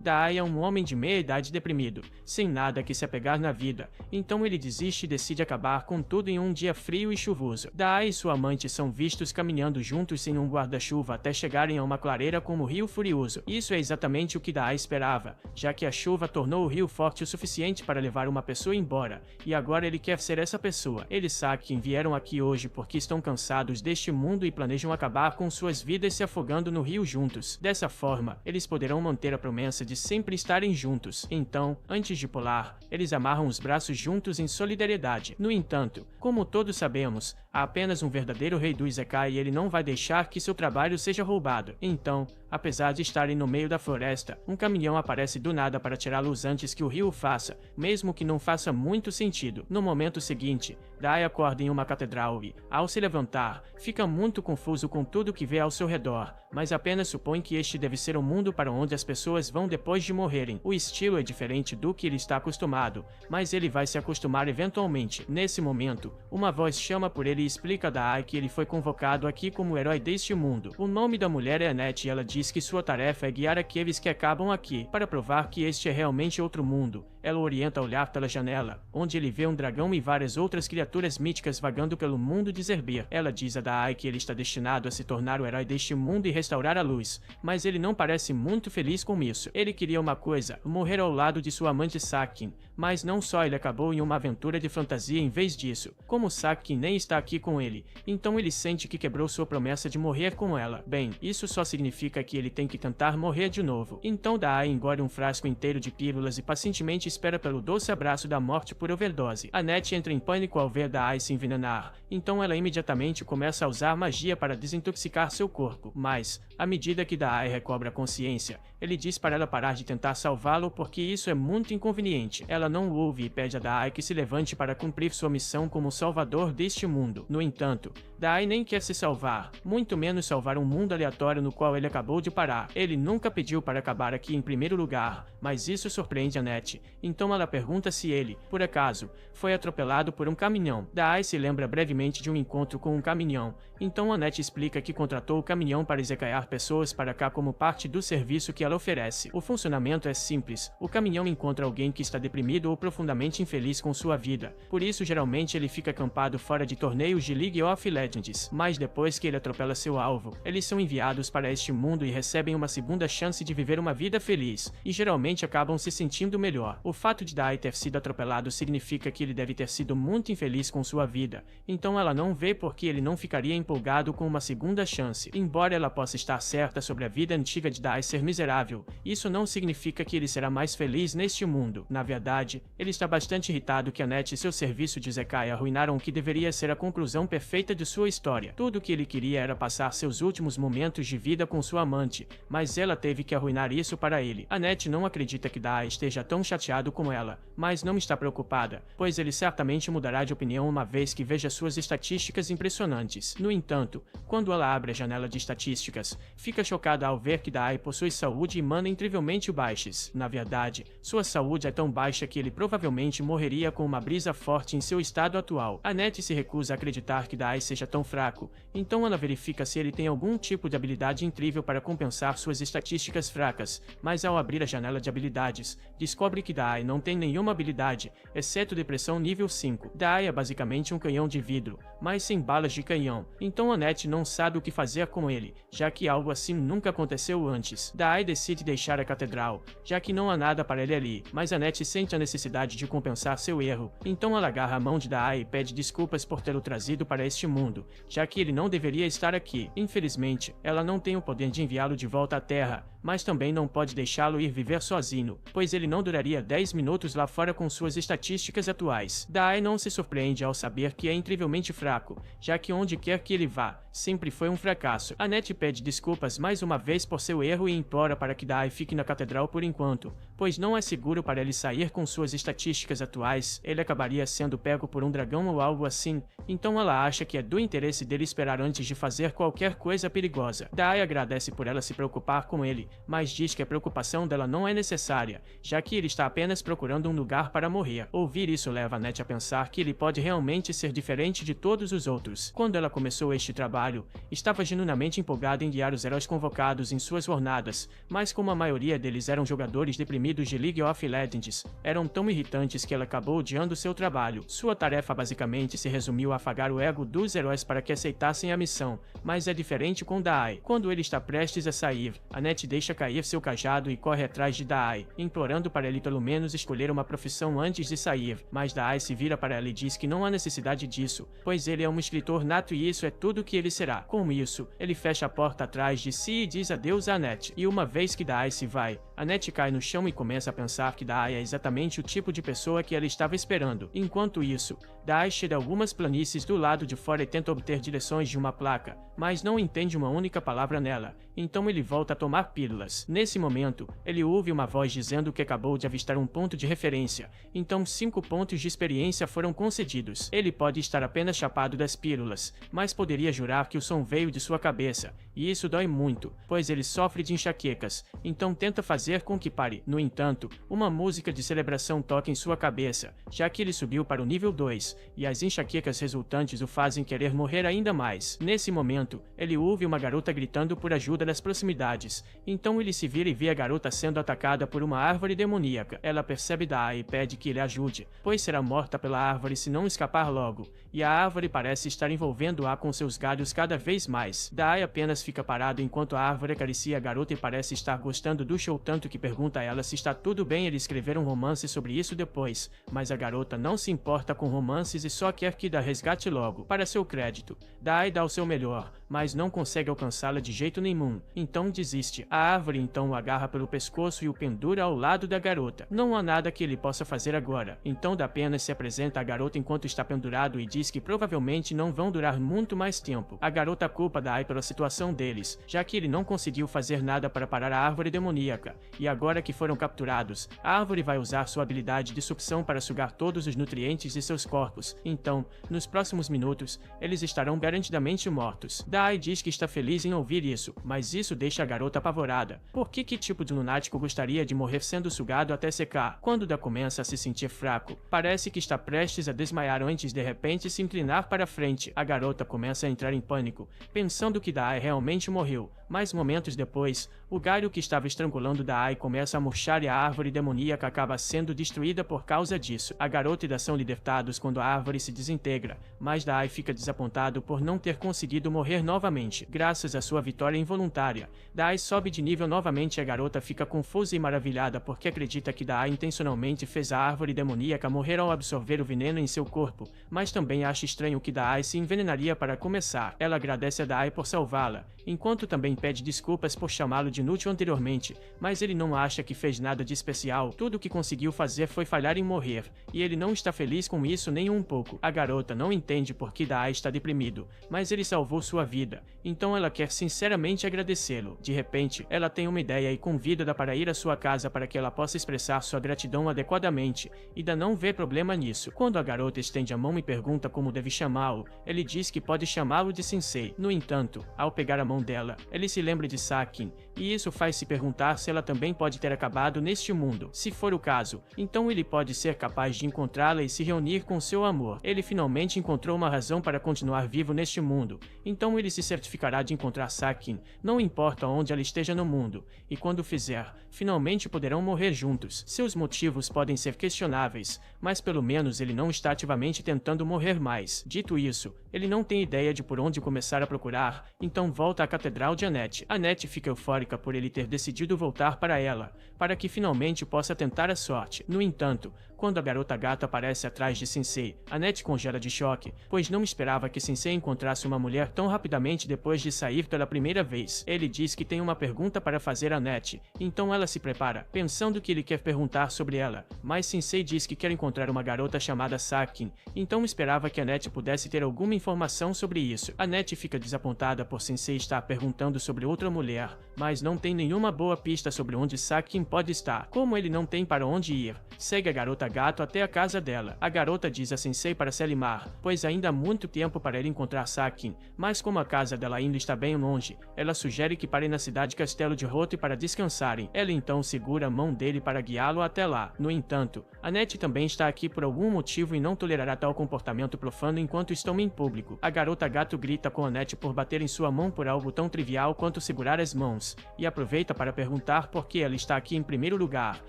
Dai é um homem de meia idade deprimido, sem nada que se apegar na vida, então ele desiste e decide acabar com tudo em um dia frio e chuvoso. Dai e sua amante são vistos caminhando juntos sem um guarda-chuva até chegarem a uma clareira como o Rio Furioso. Isso é exatamente o que Dai esperava, já que a chuva tornou o rio forte o suficiente para levar uma pessoa embora, e agora ele quer ser essa pessoa. Eles Sakin vieram aqui hoje porque estão cansados deste mundo e planejam acabar com suas vidas se afogando no rio juntos. Dessa forma, eles poderão manter a promessa de sempre estarem juntos. Então, antes de pular, eles amarram os braços juntos em solidariedade. No entanto, como todos sabemos, há apenas um verdadeiro rei do Isekai e ele não vai deixar que seu trabalho seja roubado. Então, apesar de estarem no meio da floresta, um caminhão aparece do nada para tirá-los antes que o rio o faça, mesmo que não faça muito sentido. No momento seguinte, Dai acorda em uma catedral e, ao se levantar, fica muito confuso com tudo que vê ao seu redor, mas apenas supõe que este deve ser o mundo para onde as pessoas vão depois de morrerem. O estilo é diferente do que ele está acostumado, mas ele vai se acostumar eventualmente. Nesse momento, uma voz chama por ele e explica a Dai que ele foi convocado aqui como herói deste mundo. O nome da mulher é Annette e ela diz que sua tarefa é guiar aqueles que acabam aqui, para provar que este é realmente outro mundo. Ela o orienta a olhar pela janela, onde ele vê um dragão e várias outras criaturas míticas vagando pelo mundo de Zerbir. Ela diz a Dai que ele está destinado a se tornar o herói deste mundo e restaurar a luz, mas ele não parece muito feliz com isso. Ele queria uma coisa, morrer ao lado de sua amante Sakin, mas não só, ele acabou em uma aventura de fantasia em vez disso. Como Sakin nem está aqui com ele, então ele sente que quebrou sua promessa de morrer com ela. Bem, isso só significa que ele tem que tentar morrer de novo. Então Dai engole um frasco inteiro de pílulas e pacientemente espera pelo doce abraço da morte por overdose. Annette entra em pânico ao ver Dai se envenenar, então ela imediatamente começa a usar magia para desintoxicar seu corpo. Mas, à medida que Dai recobra a consciência, ele diz para ela parar de tentar salvá-lo porque isso é muito inconveniente. Ela não o ouve e pede a Dai que se levante para cumprir sua missão como salvador deste mundo. No entanto, Dai nem quer se salvar, muito menos salvar um mundo aleatório no qual ele acabou de parar. Ele nunca pediu para acabar aqui em primeiro lugar, mas isso surpreende Annette. Então ela pergunta se ele, por acaso, foi atropelado por um caminhão. Dai se lembra brevemente de um encontro com um caminhão, então Annette explica que contratou o caminhão para izekaiar pessoas para cá como parte do serviço que ela oferece. O funcionamento é simples, o caminhão encontra alguém que está deprimido ou profundamente infeliz com sua vida, por isso geralmente ele fica acampado fora de torneios de League of Legends, mas depois que ele atropela seu alvo, eles são enviados para este mundo e recebem uma segunda chance de viver uma vida feliz, e geralmente acabam se sentindo melhor. O fato de Dai ter sido atropelado significa que ele deve ter sido muito infeliz com sua vida, então ela não vê por que ele não ficaria empolgado com uma segunda chance. Embora ela possa estar certa sobre a vida antiga de Dai ser miserável, isso não significa que ele será mais feliz neste mundo. Na verdade, ele está bastante irritado que Annette e seu serviço de Isekai arruinaram o que deveria ser a conclusão perfeita de sua história. Tudo o que ele queria era passar seus últimos momentos de vida com sua amante, mas ela teve que arruinar isso para ele. Annette não acredita que Dai esteja tão chateado como ela, mas não está preocupada, pois ele certamente mudará de opinião uma vez que veja suas estatísticas impressionantes. No entanto, quando ela abre a janela de estatísticas, fica chocada ao ver que Dai possui saúde e mana incrivelmente baixas. Na verdade, sua saúde é tão baixa que ele provavelmente morreria com uma brisa forte em seu estado atual. Annette se recusa a acreditar que Dai seja tão fraco, então ela verifica se ele tem algum tipo de habilidade incrível para compensar suas estatísticas fracas, mas ao abrir a janela de habilidades, descobre que Dai não tem nenhuma habilidade, exceto depressão nível 5. Dai é basicamente um canhão de vidro, mas sem balas de canhão, então Annette não sabe o que fazer com ele, já que algo assim nunca aconteceu antes. Dai decide deixar a catedral, já que não há nada para ele ali, mas Annette sente a necessidade de compensar seu erro, então ela agarra a mão de Dai e pede desculpas por tê-lo trazido para este mundo, já que ele não deveria estar aqui. Infelizmente, ela não tem o poder de enviá-lo de volta à Terra, mas também não pode deixá-lo ir viver sozinho, pois ele não duraria 10 minutos lá fora com suas estatísticas atuais. Dai não se surpreende ao saber que é incrivelmente fraco, já que onde quer que ele vá, sempre foi um fracasso. Annette pede desculpas mais uma vez por seu erro e implora para que Dai fique na catedral por enquanto, pois não é seguro para ele sair com suas estatísticas atuais, ele acabaria sendo pego por um dragão ou algo assim, então ela acha que é do interesse dele esperar antes de fazer qualquer coisa perigosa. Dai agradece por ela se preocupar com ele, mas diz que a preocupação dela não é necessária, já que ele está apenas procurando um lugar para morrer. Ouvir isso leva Annette a pensar que ele pode realmente ser diferente de todos os outros. Quando ela começou este trabalho, estava genuinamente empolgada em guiar os heróis convocados em suas jornadas, mas como a maioria deles eram jogadores deprimidos de League of Legends, eram tão irritantes que ela acabou odiando seu trabalho. Sua tarefa basicamente se resumiu a afagar o ego dos heróis para que aceitassem a missão, mas é diferente com Dai. Quando ele está prestes a sair, Annette deixa cair seu cajado e corre atrás de Dai, implorando para ele pelo menos escolher uma profissão antes de sair, mas Dai se vira para ela e diz que não há necessidade disso, pois ele é um escritor nato e isso é tudo que ele será. Com isso, ele fecha a porta atrás de si e diz adeus a Annette, e uma vez que Dai se vai, Annette cai no chão e começa a pensar que Dai é exatamente o tipo de pessoa que ela estava esperando. Enquanto isso, Dai tira algumas planícies do lado de fora e tenta obter direções de uma placa, mas não entende uma única palavra nela, então ele volta a tomar pílulas. Nesse momento, ele ouve uma voz dizendo que acabou de avistar um ponto de referência, então 5 pontos de experiência foram concedidos. Ele pode estar apenas chapado das pílulas, mas poderia jurar que o som veio de sua cabeça, e isso dói muito, pois ele sofre de enxaquecas, então tenta fazer com que pare. No entanto, uma música de celebração toca em sua cabeça, já que ele subiu para o nível 2, e as enxaquecas resultantes o fazem querer morrer ainda mais. Nesse momento, ele ouve uma garota gritando por ajuda nas proximidades, então ele se vira e vê a garota sendo atacada por uma árvore demoníaca. Ela percebe Dai e pede que ele ajude, pois será morta pela árvore se não escapar logo, e a árvore parece estar envolvendo-a com seus galhos cada vez mais. Dai apenas fica parado enquanto a árvore acaricia a garota e parece estar gostando do show tanto que pergunta a ela se está tudo bem ele escrever um romance sobre isso depois, mas a garota não se importa com romances e só quer que Dai resgate logo. Para seu crédito, Dai dá o seu melhor, mas não consegue alcançá-la de jeito nenhum, então desiste. A árvore então o agarra pelo pescoço e o pendura ao lado da garota. Não há nada que ele possa fazer agora, então Dai apenas se apresenta à garota enquanto está pendurado e diz que provavelmente não vão durar muito mais tempo. A garota culpa Dai pela situação deles, já que ele não conseguiu fazer nada para parar a árvore demoníaca, e agora que foram capturados, a árvore vai usar sua habilidade de sucção para sugar todos os nutrientes de seus corpos, então, nos próximos minutos, eles estarão garantidamente mortos. Dai diz que está feliz em ouvir isso, mas isso deixa a garota apavorada. Por que tipo de lunático gostaria de morrer sendo sugado até secar? Quando Dai começa a se sentir fraco, parece que está prestes a desmaiar antes de repente se inclinar para frente. A garota começa a entrar em pânico, pensando que Dai realmente morreu, mas momentos depois, o galho que estava estrangulando Dai começa a murchar e a árvore demoníaca acaba sendo destruída por causa disso. A garota e Dai são libertados quando a árvore se desintegra, mas Dai fica desapontado por não ter conseguido morrer novamente. Graças à sua vitória involuntária, Dai sobe de nível novamente e a garota fica confusa e maravilhada porque acredita que Dai intencionalmente fez a árvore demoníaca morrer ao absorver o veneno em seu corpo, mas também acha estranho que Dai se envenenaria para começar. Ela agradece a Dai por salvá-la, enquanto também pede desculpas por chamá-lo de inútil anteriormente, mas ele não acha que fez nada de especial. Tudo o que conseguiu fazer foi falhar em morrer, e ele não está feliz com isso nem um pouco. A garota não entende por que Dai está deprimido, mas ele salvou sua vida, então ela quer sinceramente agradecê-lo. De repente, ela tem uma ideia e convida Dai para ir à sua casa para que ela possa expressar sua gratidão adequadamente, e Dai não vê problema nisso. Quando a garota estende a mão e pergunta como deve chamá-lo, ele diz que pode chamá-lo de Sensei. No entanto, ao pegar a mão dela, ele se lembra de Sakin, e isso faz se perguntar se ela também pode ter acabado neste mundo. Se for o caso, então ele pode ser capaz de encontrá-la e se reunir com seu amor. Ele finalmente encontrou uma razão para continuar vivo neste mundo, então ele se certificará de encontrar Sakin, não importa onde ela esteja no mundo, e quando fizer, finalmente poderão morrer juntos. Seus motivos podem ser questionáveis, mas pelo menos ele não está ativamente tentando morrer mais. Dito isso, ele não tem ideia de por onde começar a procurar, então volta à Catedral de Annette. Annette fica eufórica por ele ter decidido voltar para ela, para que finalmente possa tentar a sorte. No entanto, quando a garota gata aparece atrás de Sensei, Annette congela de choque, pois não esperava que Sensei encontrasse uma mulher tão rapidamente depois de sair pela primeira vez. Ele diz que tem uma pergunta para fazer a Annette, então ela se prepara, pensando que ele quer perguntar sobre ela, mas Sensei diz que quer encontrar uma garota chamada Sakin, então esperava que Annette pudesse ter alguma informação sobre isso. Annette fica desapontada por Sensei estar perguntando sobre outra mulher, mas mas não tem nenhuma boa pista sobre onde Sakin pode estar. Como ele não tem para onde ir, segue a garota gato até a casa dela. A garota diz a Sensei para se animar, pois ainda há muito tempo para ele encontrar Sakin, mas como a casa dela ainda está bem longe, ela sugere que parem na cidade Castelo de Hoth para descansarem. Ela então segura a mão dele para guiá-lo até lá. No entanto, Annette também está aqui por algum motivo e não tolerará tal comportamento profano enquanto estão em público. A garota gato grita com Annette por bater em sua mão por algo tão trivial quanto segurar as mãos, e aproveita para perguntar por que ela está aqui em primeiro lugar,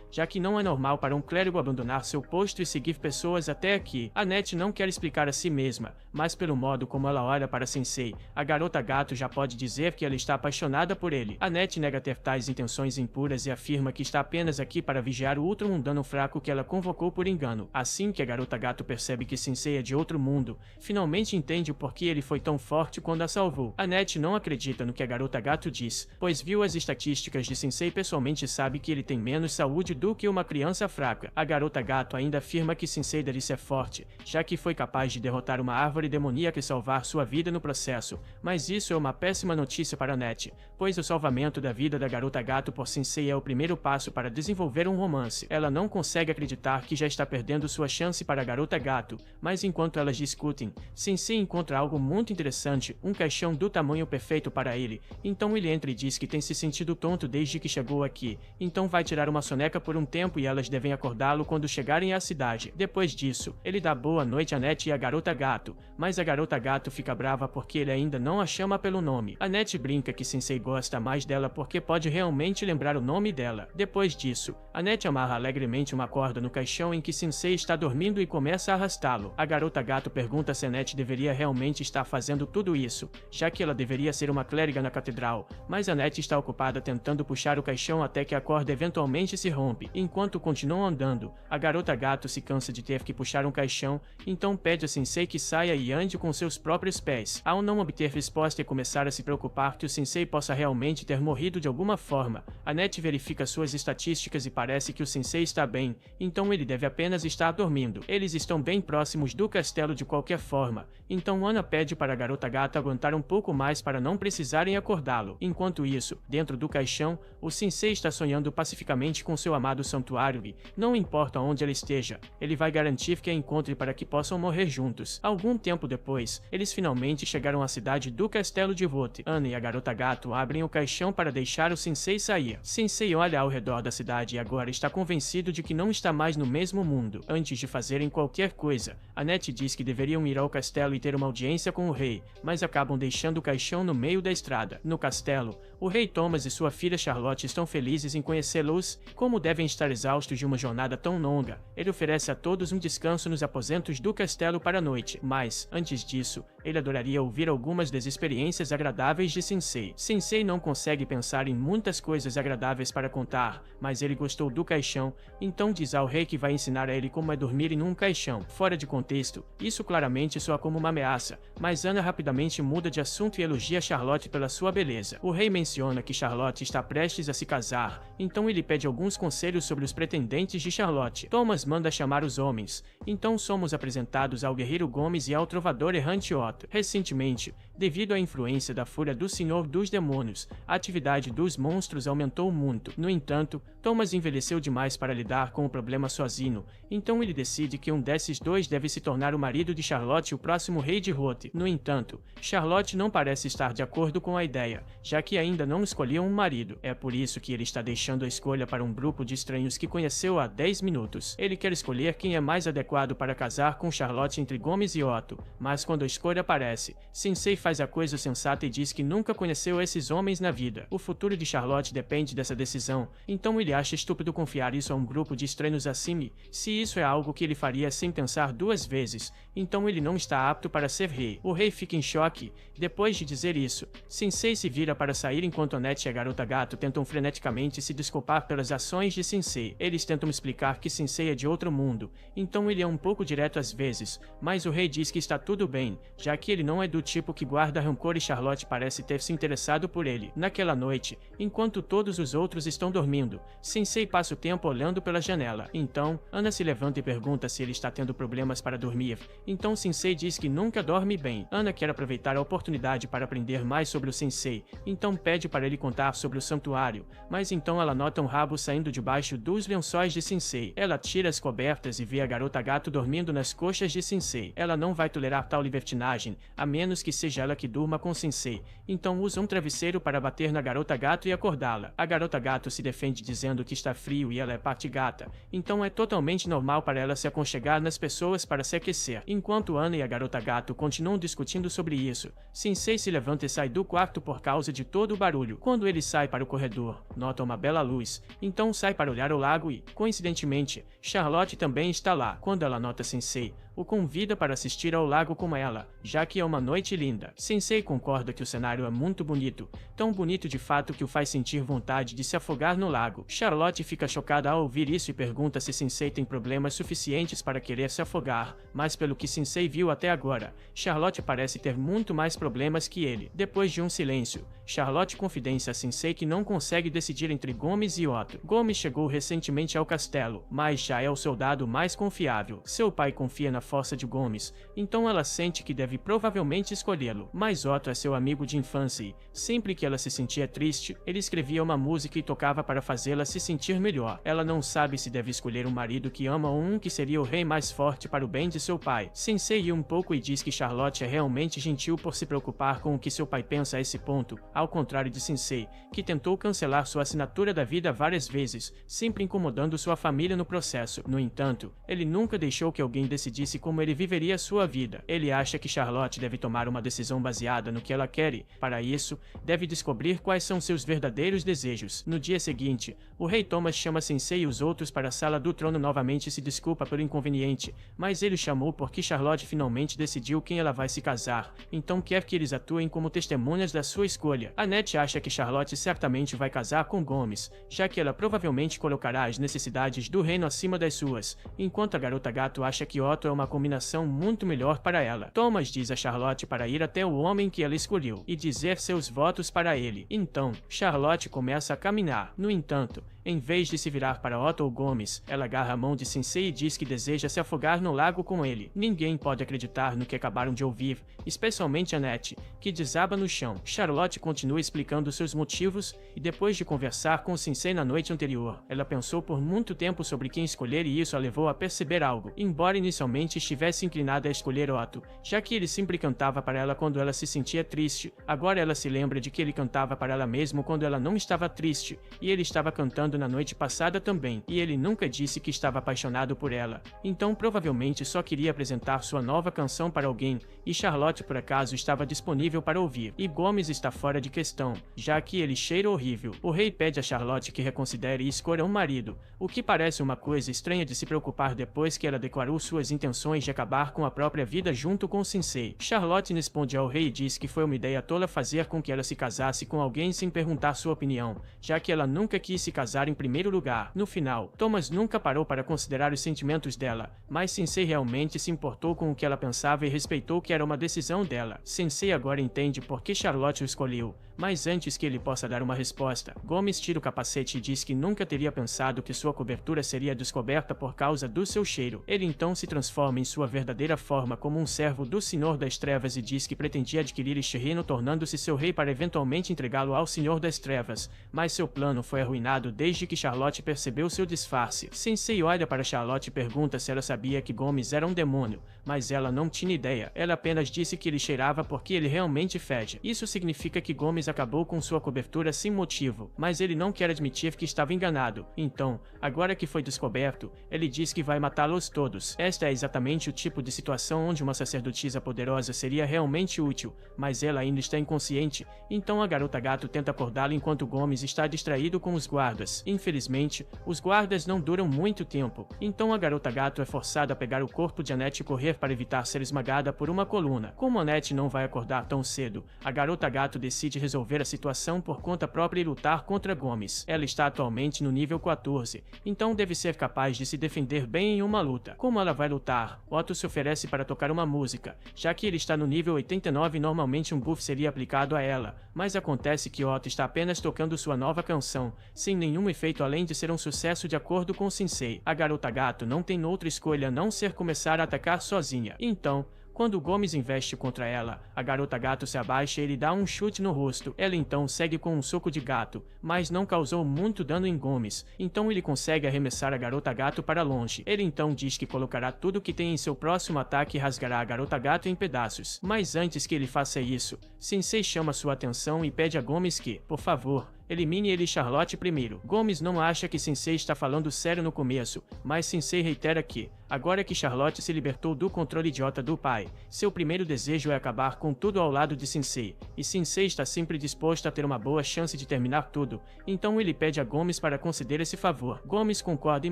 já que não é normal para um clérigo abandonar seu posto e seguir pessoas até aqui. Annette não quer explicar a si mesma, mas pelo modo como ela olha para Sensei, a garota gato já pode dizer que ela está apaixonada por ele. Annette nega ter tais intenções impuras e afirma que está apenas aqui para vigiar o ultramundano fraco que ela convocou por engano. Assim que a garota gato percebe que Sensei é de outro mundo, finalmente entende o porquê ele foi tão forte quando a salvou. Annette não acredita no que a garota gato diz, pois viu as estatísticas de Sensei e pessoalmente sabe que ele tem menos saúde do que uma criança fraca. A garota gato ainda afirma que Sensei deve ser forte, já que foi capaz de derrotar uma árvore demoníaca e salvar sua vida no processo, mas isso é uma péssima notícia para Annette, pois o salvamento da vida da garota gato por Sensei é o primeiro passo para desenvolver um romance. Ela não consegue acreditar que já está perdendo sua chance para a garota gato, mas enquanto elas discutem, Sensei encontra algo muito interessante, um caixão do tamanho perfeito para ele. Então ele entra e diz que tem se sentido tonto desde que chegou aqui, então vai tirar uma soneca por um tempo e elas devem acordá-lo quando chegarem à cidade. Depois disso, ele dá boa noite a Annette e a garota gato, mas a garota gato fica brava porque ele ainda não a chama pelo nome. Annette brinca que Sensei gosta mais dela porque pode realmente lembrar o nome dela. Depois disso, Annette amarra alegremente uma corda no caixão em que Sensei está dormindo e começa a arrastá-lo. A garota gato pergunta se Annette deveria realmente estar fazendo tudo isso, já que ela deveria ser uma clériga na catedral, mas Annette está ocupada tentando puxar o caixão até que a corda eventualmente se rompe. Enquanto continuam andando, a garota gato se cansa de ter que puxar um caixão, então pede a Sensei que saia e ande com seus próprios pés. Ao não obter resposta e começar a se preocupar que o Sensei possa realmente ter morrido de alguma forma, Annette verifica suas estatísticas e parece que o Sensei está bem, então ele deve apenas estar dormindo. Eles estão bem próximos do castelo de qualquer forma, então Ana pede para a garota gata aguentar um pouco mais para não precisarem acordá-lo. Enquanto isso, dentro do caixão, o Sensei está sonhando pacificamente com seu amado santuário e, não importa onde ela esteja, ele vai garantir que a encontre para que possam morrer juntos. Algum tempo depois, eles finalmente chegaram à cidade do Castelo de Hoth. Ana e a garota gato abrem o caixão para deixar o Sensei sair. Sensei olha ao redor da cidade e agora está convencido de que não está mais no mesmo mundo. Antes de fazerem qualquer coisa, Annette diz que deveriam ir ao castelo e ter uma audiência com o rei, mas acabam deixando o caixão no meio da estrada. No castelo, o rei Thomas e sua filha Charlotte estão felizes em conhecê-los. Como devem estar exaustos de uma jornada tão longa, ele oferece a todos um descanso nos aposentos do castelo para a noite, mas, antes disso, ele adoraria ouvir algumas das experiências agradáveis de Sensei. Sensei não consegue pensar em muitas coisas agradáveis para contar, mas ele gostou do caixão, então diz ao rei que vai ensinar a ele como é dormir em um caixão. Fora de contexto, isso claramente soa como uma ameaça, mas Ana rapidamente muda de assunto e elogia Charlotte pela sua beleza. O rei menciona que Charlotte está prestes a se casar, então ele pede alguns conselhos sobre os pretendentes de Charlotte. Thomas manda chamar os homens, então somos apresentados ao guerreiro Gomes e ao trovador errante Otto. Recentemente, devido à influência da fúria do Senhor dos Demônios, a atividade dos monstros aumentou muito. No entanto, Thomas envelheceu demais para lidar com o problema sozinho, então ele decide que um desses dois deve se tornar o marido de Charlotte e o próximo rei de Hoth. No entanto, Charlotte não parece estar de acordo com a ideia, já que ainda não escolheu um marido. É por isso que ele está deixando a escolha para um grupo de estranhos que conheceu há 10 minutos. Ele quer escolher quem é mais adequado para casar com Charlotte entre Gomes e Otto, mas quando a escolha aparece, Sensei faz a coisa sensata e diz que nunca conheceu esses homens na vida. O futuro de Charlotte depende dessa decisão, então ele acha estúpido confiar isso a um grupo de estranhos assim. Se isso é algo que ele faria sem pensar duas vezes, então ele não está apto para ser rei. O rei fica em choque. Depois de dizer isso, Sensei se vira para sair enquanto Annette e a garota gato tentam freneticamente se desculpar pelas ações de Sensei. Eles tentam explicar que Sensei é de outro mundo, então ele é um pouco direto às vezes, mas o rei diz que está tudo bem, já que ele não é do tipo que guarda rancor e Charlotte parece ter se interessado por ele. Naquela noite, enquanto todos os outros estão dormindo, Sensei passa o tempo olhando pela janela. Então, Ana se levanta e pergunta se ele está tendo problemas para dormir. Então Sensei diz que nunca dorme bem. Ana quer aproveitar a oportunidade para aprender mais sobre o Sensei, então pede para ele contar sobre o santuário, mas então ela nota um rabo saindo debaixo dos lençóis de Sensei. Ela tira as cobertas e vê a garota gato dormindo nas coxas de Sensei. Ela não vai tolerar tal libertinagem, a menos que seja ela que durma com Sensei, então usa um travesseiro para bater na garota gato e acordá-la. A garota gato se defende dizendo que está frio e ela é parte gata, então é totalmente normal para ela se aconchegar nas pessoas para se aquecer. Enquanto Ana e a garota gato continuam discutindo sobre isso, Sensei se levanta e sai do quarto por causa de todo o barulho. Quando ele sai para o corredor, nota uma bela luz, então sai para olhar o lago e, coincidentemente, Charlotte também está lá. Quando ela nota Sensei, o convida para assistir ao lago com ela, já que é uma noite linda. Sensei concorda que o cenário é muito bonito, tão bonito de fato que o faz sentir vontade de se afogar no lago. Charlotte fica chocada ao ouvir isso e pergunta se Sensei tem problemas suficientes para querer se afogar, mas pelo que Sensei viu até agora, Charlotte parece ter muito mais problemas que ele. Depois de um silêncio, Charlotte confidencia a Sensei que não consegue decidir entre Gomes e Otto. Gomes chegou recentemente ao castelo, mas já é o soldado mais confiável. Seu pai confia na força de Gomes, então ela sente que deve provavelmente escolhê-lo. Mas Otto é seu amigo de infância e, sempre que ela se sentia triste, ele escrevia uma música e tocava para fazê-la se sentir melhor. Ela não sabe se deve escolher um marido que ama ou um que seria o rei mais forte para o bem de seu pai. Sensei ri um pouco e diz que Charlotte é realmente gentil por se preocupar com o que seu pai pensa a esse ponto, ao contrário de Sensei, que tentou cancelar sua assinatura da vida várias vezes, sempre incomodando sua família no processo. No entanto, ele nunca deixou que alguém decidisse como ele viveria sua vida. Ele acha que Charlotte deve tomar uma decisão baseada no que ela quer e, para isso, deve descobrir quais são seus verdadeiros desejos. No dia seguinte, o rei Thomas chama Sensei e os outros para a sala do trono novamente e se desculpa pelo inconveniente, mas ele chamou porque Charlotte finalmente decidiu quem ela vai se casar, então quer que eles atuem como testemunhas da sua escolha. Annette acha que Charlotte certamente vai casar com Gomes, já que ela provavelmente colocará as necessidades do reino acima das suas, enquanto a garota gato acha que Otto é uma combinação muito melhor para ela. Thomas diz a Charlotte para ir até o homem que ela escolheu e dizer seus votos para ele. Então, Charlotte começa a caminhar. No entanto, em vez de se virar para Otto ou Gomes, ela agarra a mão de Sensei e diz que deseja se afogar no lago com ele. Ninguém pode acreditar no que acabaram de ouvir, especialmente Annette, que desaba no chão. Charlotte continua explicando seus motivos e depois de conversar com Sensei na noite anterior, ela pensou por muito tempo sobre quem escolher e isso a levou a perceber algo. Embora inicialmente estivesse inclinada a escolher Otto, já que ele sempre cantava para ela quando ela se sentia triste, agora ela se lembra de que ele cantava para ela mesmo quando ela não estava triste, e ele estava cantando na noite passada também, e ele nunca disse que estava apaixonado por ela, então provavelmente só queria apresentar sua nova canção para alguém, e Charlotte por acaso estava disponível para ouvir, e Gomes está fora de questão, já que ele cheira horrível. O rei pede a Charlotte que reconsidere e escolha um marido, o que parece uma coisa estranha de se preocupar depois que ela declarou suas intenções de acabar com a própria vida junto com Sensei. Charlotte responde ao rei e diz que foi uma ideia tola fazer com que ela se casasse com alguém sem perguntar sua opinião, já que ela nunca quis se casar em primeiro lugar. No final, Thomas nunca parou para considerar os sentimentos dela, mas Sensei realmente se importou com o que ela pensava e respeitou que era uma decisão dela. Sensei agora entende por que Charlotte o escolheu, mas antes que ele possa dar uma resposta, Gomes tira o capacete e diz que nunca teria pensado que sua cobertura seria descoberta por causa do seu cheiro. Ele então se transforma em sua verdadeira forma como um servo do Senhor das Trevas e diz que pretendia adquirir este reino tornando-se seu rei para eventualmente entregá-lo ao Senhor das Trevas, mas seu plano foi arruinado desde que Charlotte percebeu seu disfarce. Sensei olha para Charlotte e pergunta se ela sabia que Gomes era um demônio, mas ela não tinha ideia. Ela apenas disse que ele cheirava porque ele realmente fede. Isso significa que Gomes acabou com sua cobertura sem motivo, mas ele não quer admitir que estava enganado. Então, agora que foi descoberto, ele diz que vai matá-los todos. Esta é exatamente o tipo de situação onde uma sacerdotisa poderosa seria realmente útil, mas ela ainda está inconsciente, então a garota gato tenta acordá-la enquanto Gomes está distraído com os guardas. Infelizmente, os guardas não duram muito tempo, então a garota gato é forçada a pegar o corpo de Annette e correr para evitar ser esmagada por uma coluna. Como Annette não vai acordar tão cedo, a garota gato decide resolver resolver a situação por conta própria e lutar contra Gomes. Ela está atualmente no nível 14, então deve ser capaz de se defender bem em uma luta. Como ela vai lutar? Otto se oferece para tocar uma música, já que ele está no nível 89 e normalmente um buff seria aplicado a ela, mas acontece que Otto está apenas tocando sua nova canção, sem nenhum efeito além de ser um sucesso de acordo com o Sensei. A garota gato não tem outra escolha a não ser começar a atacar sozinha. Então, quando Gomes investe contra ela, a garota gato se abaixa e ele dá um chute no rosto. Ela então segue com um soco de gato, mas não causou muito dano em Gomes, então ele consegue arremessar a garota gato para longe. Ele então diz que colocará tudo que tem em seu próximo ataque e rasgará a garota gato em pedaços. Mas antes que ele faça isso, Sensei chama sua atenção e pede a Gomes que, por favor, elimine ele e Charlotte primeiro. Gomes não acha que Sensei está falando sério no começo, mas Sensei reitera que, agora que Charlotte se libertou do controle idiota do pai, seu primeiro desejo é acabar com tudo ao lado de Sensei, e Sensei está sempre disposto a ter uma boa chance de terminar tudo, então ele pede a Gomes para conceder esse favor. Gomes concorda em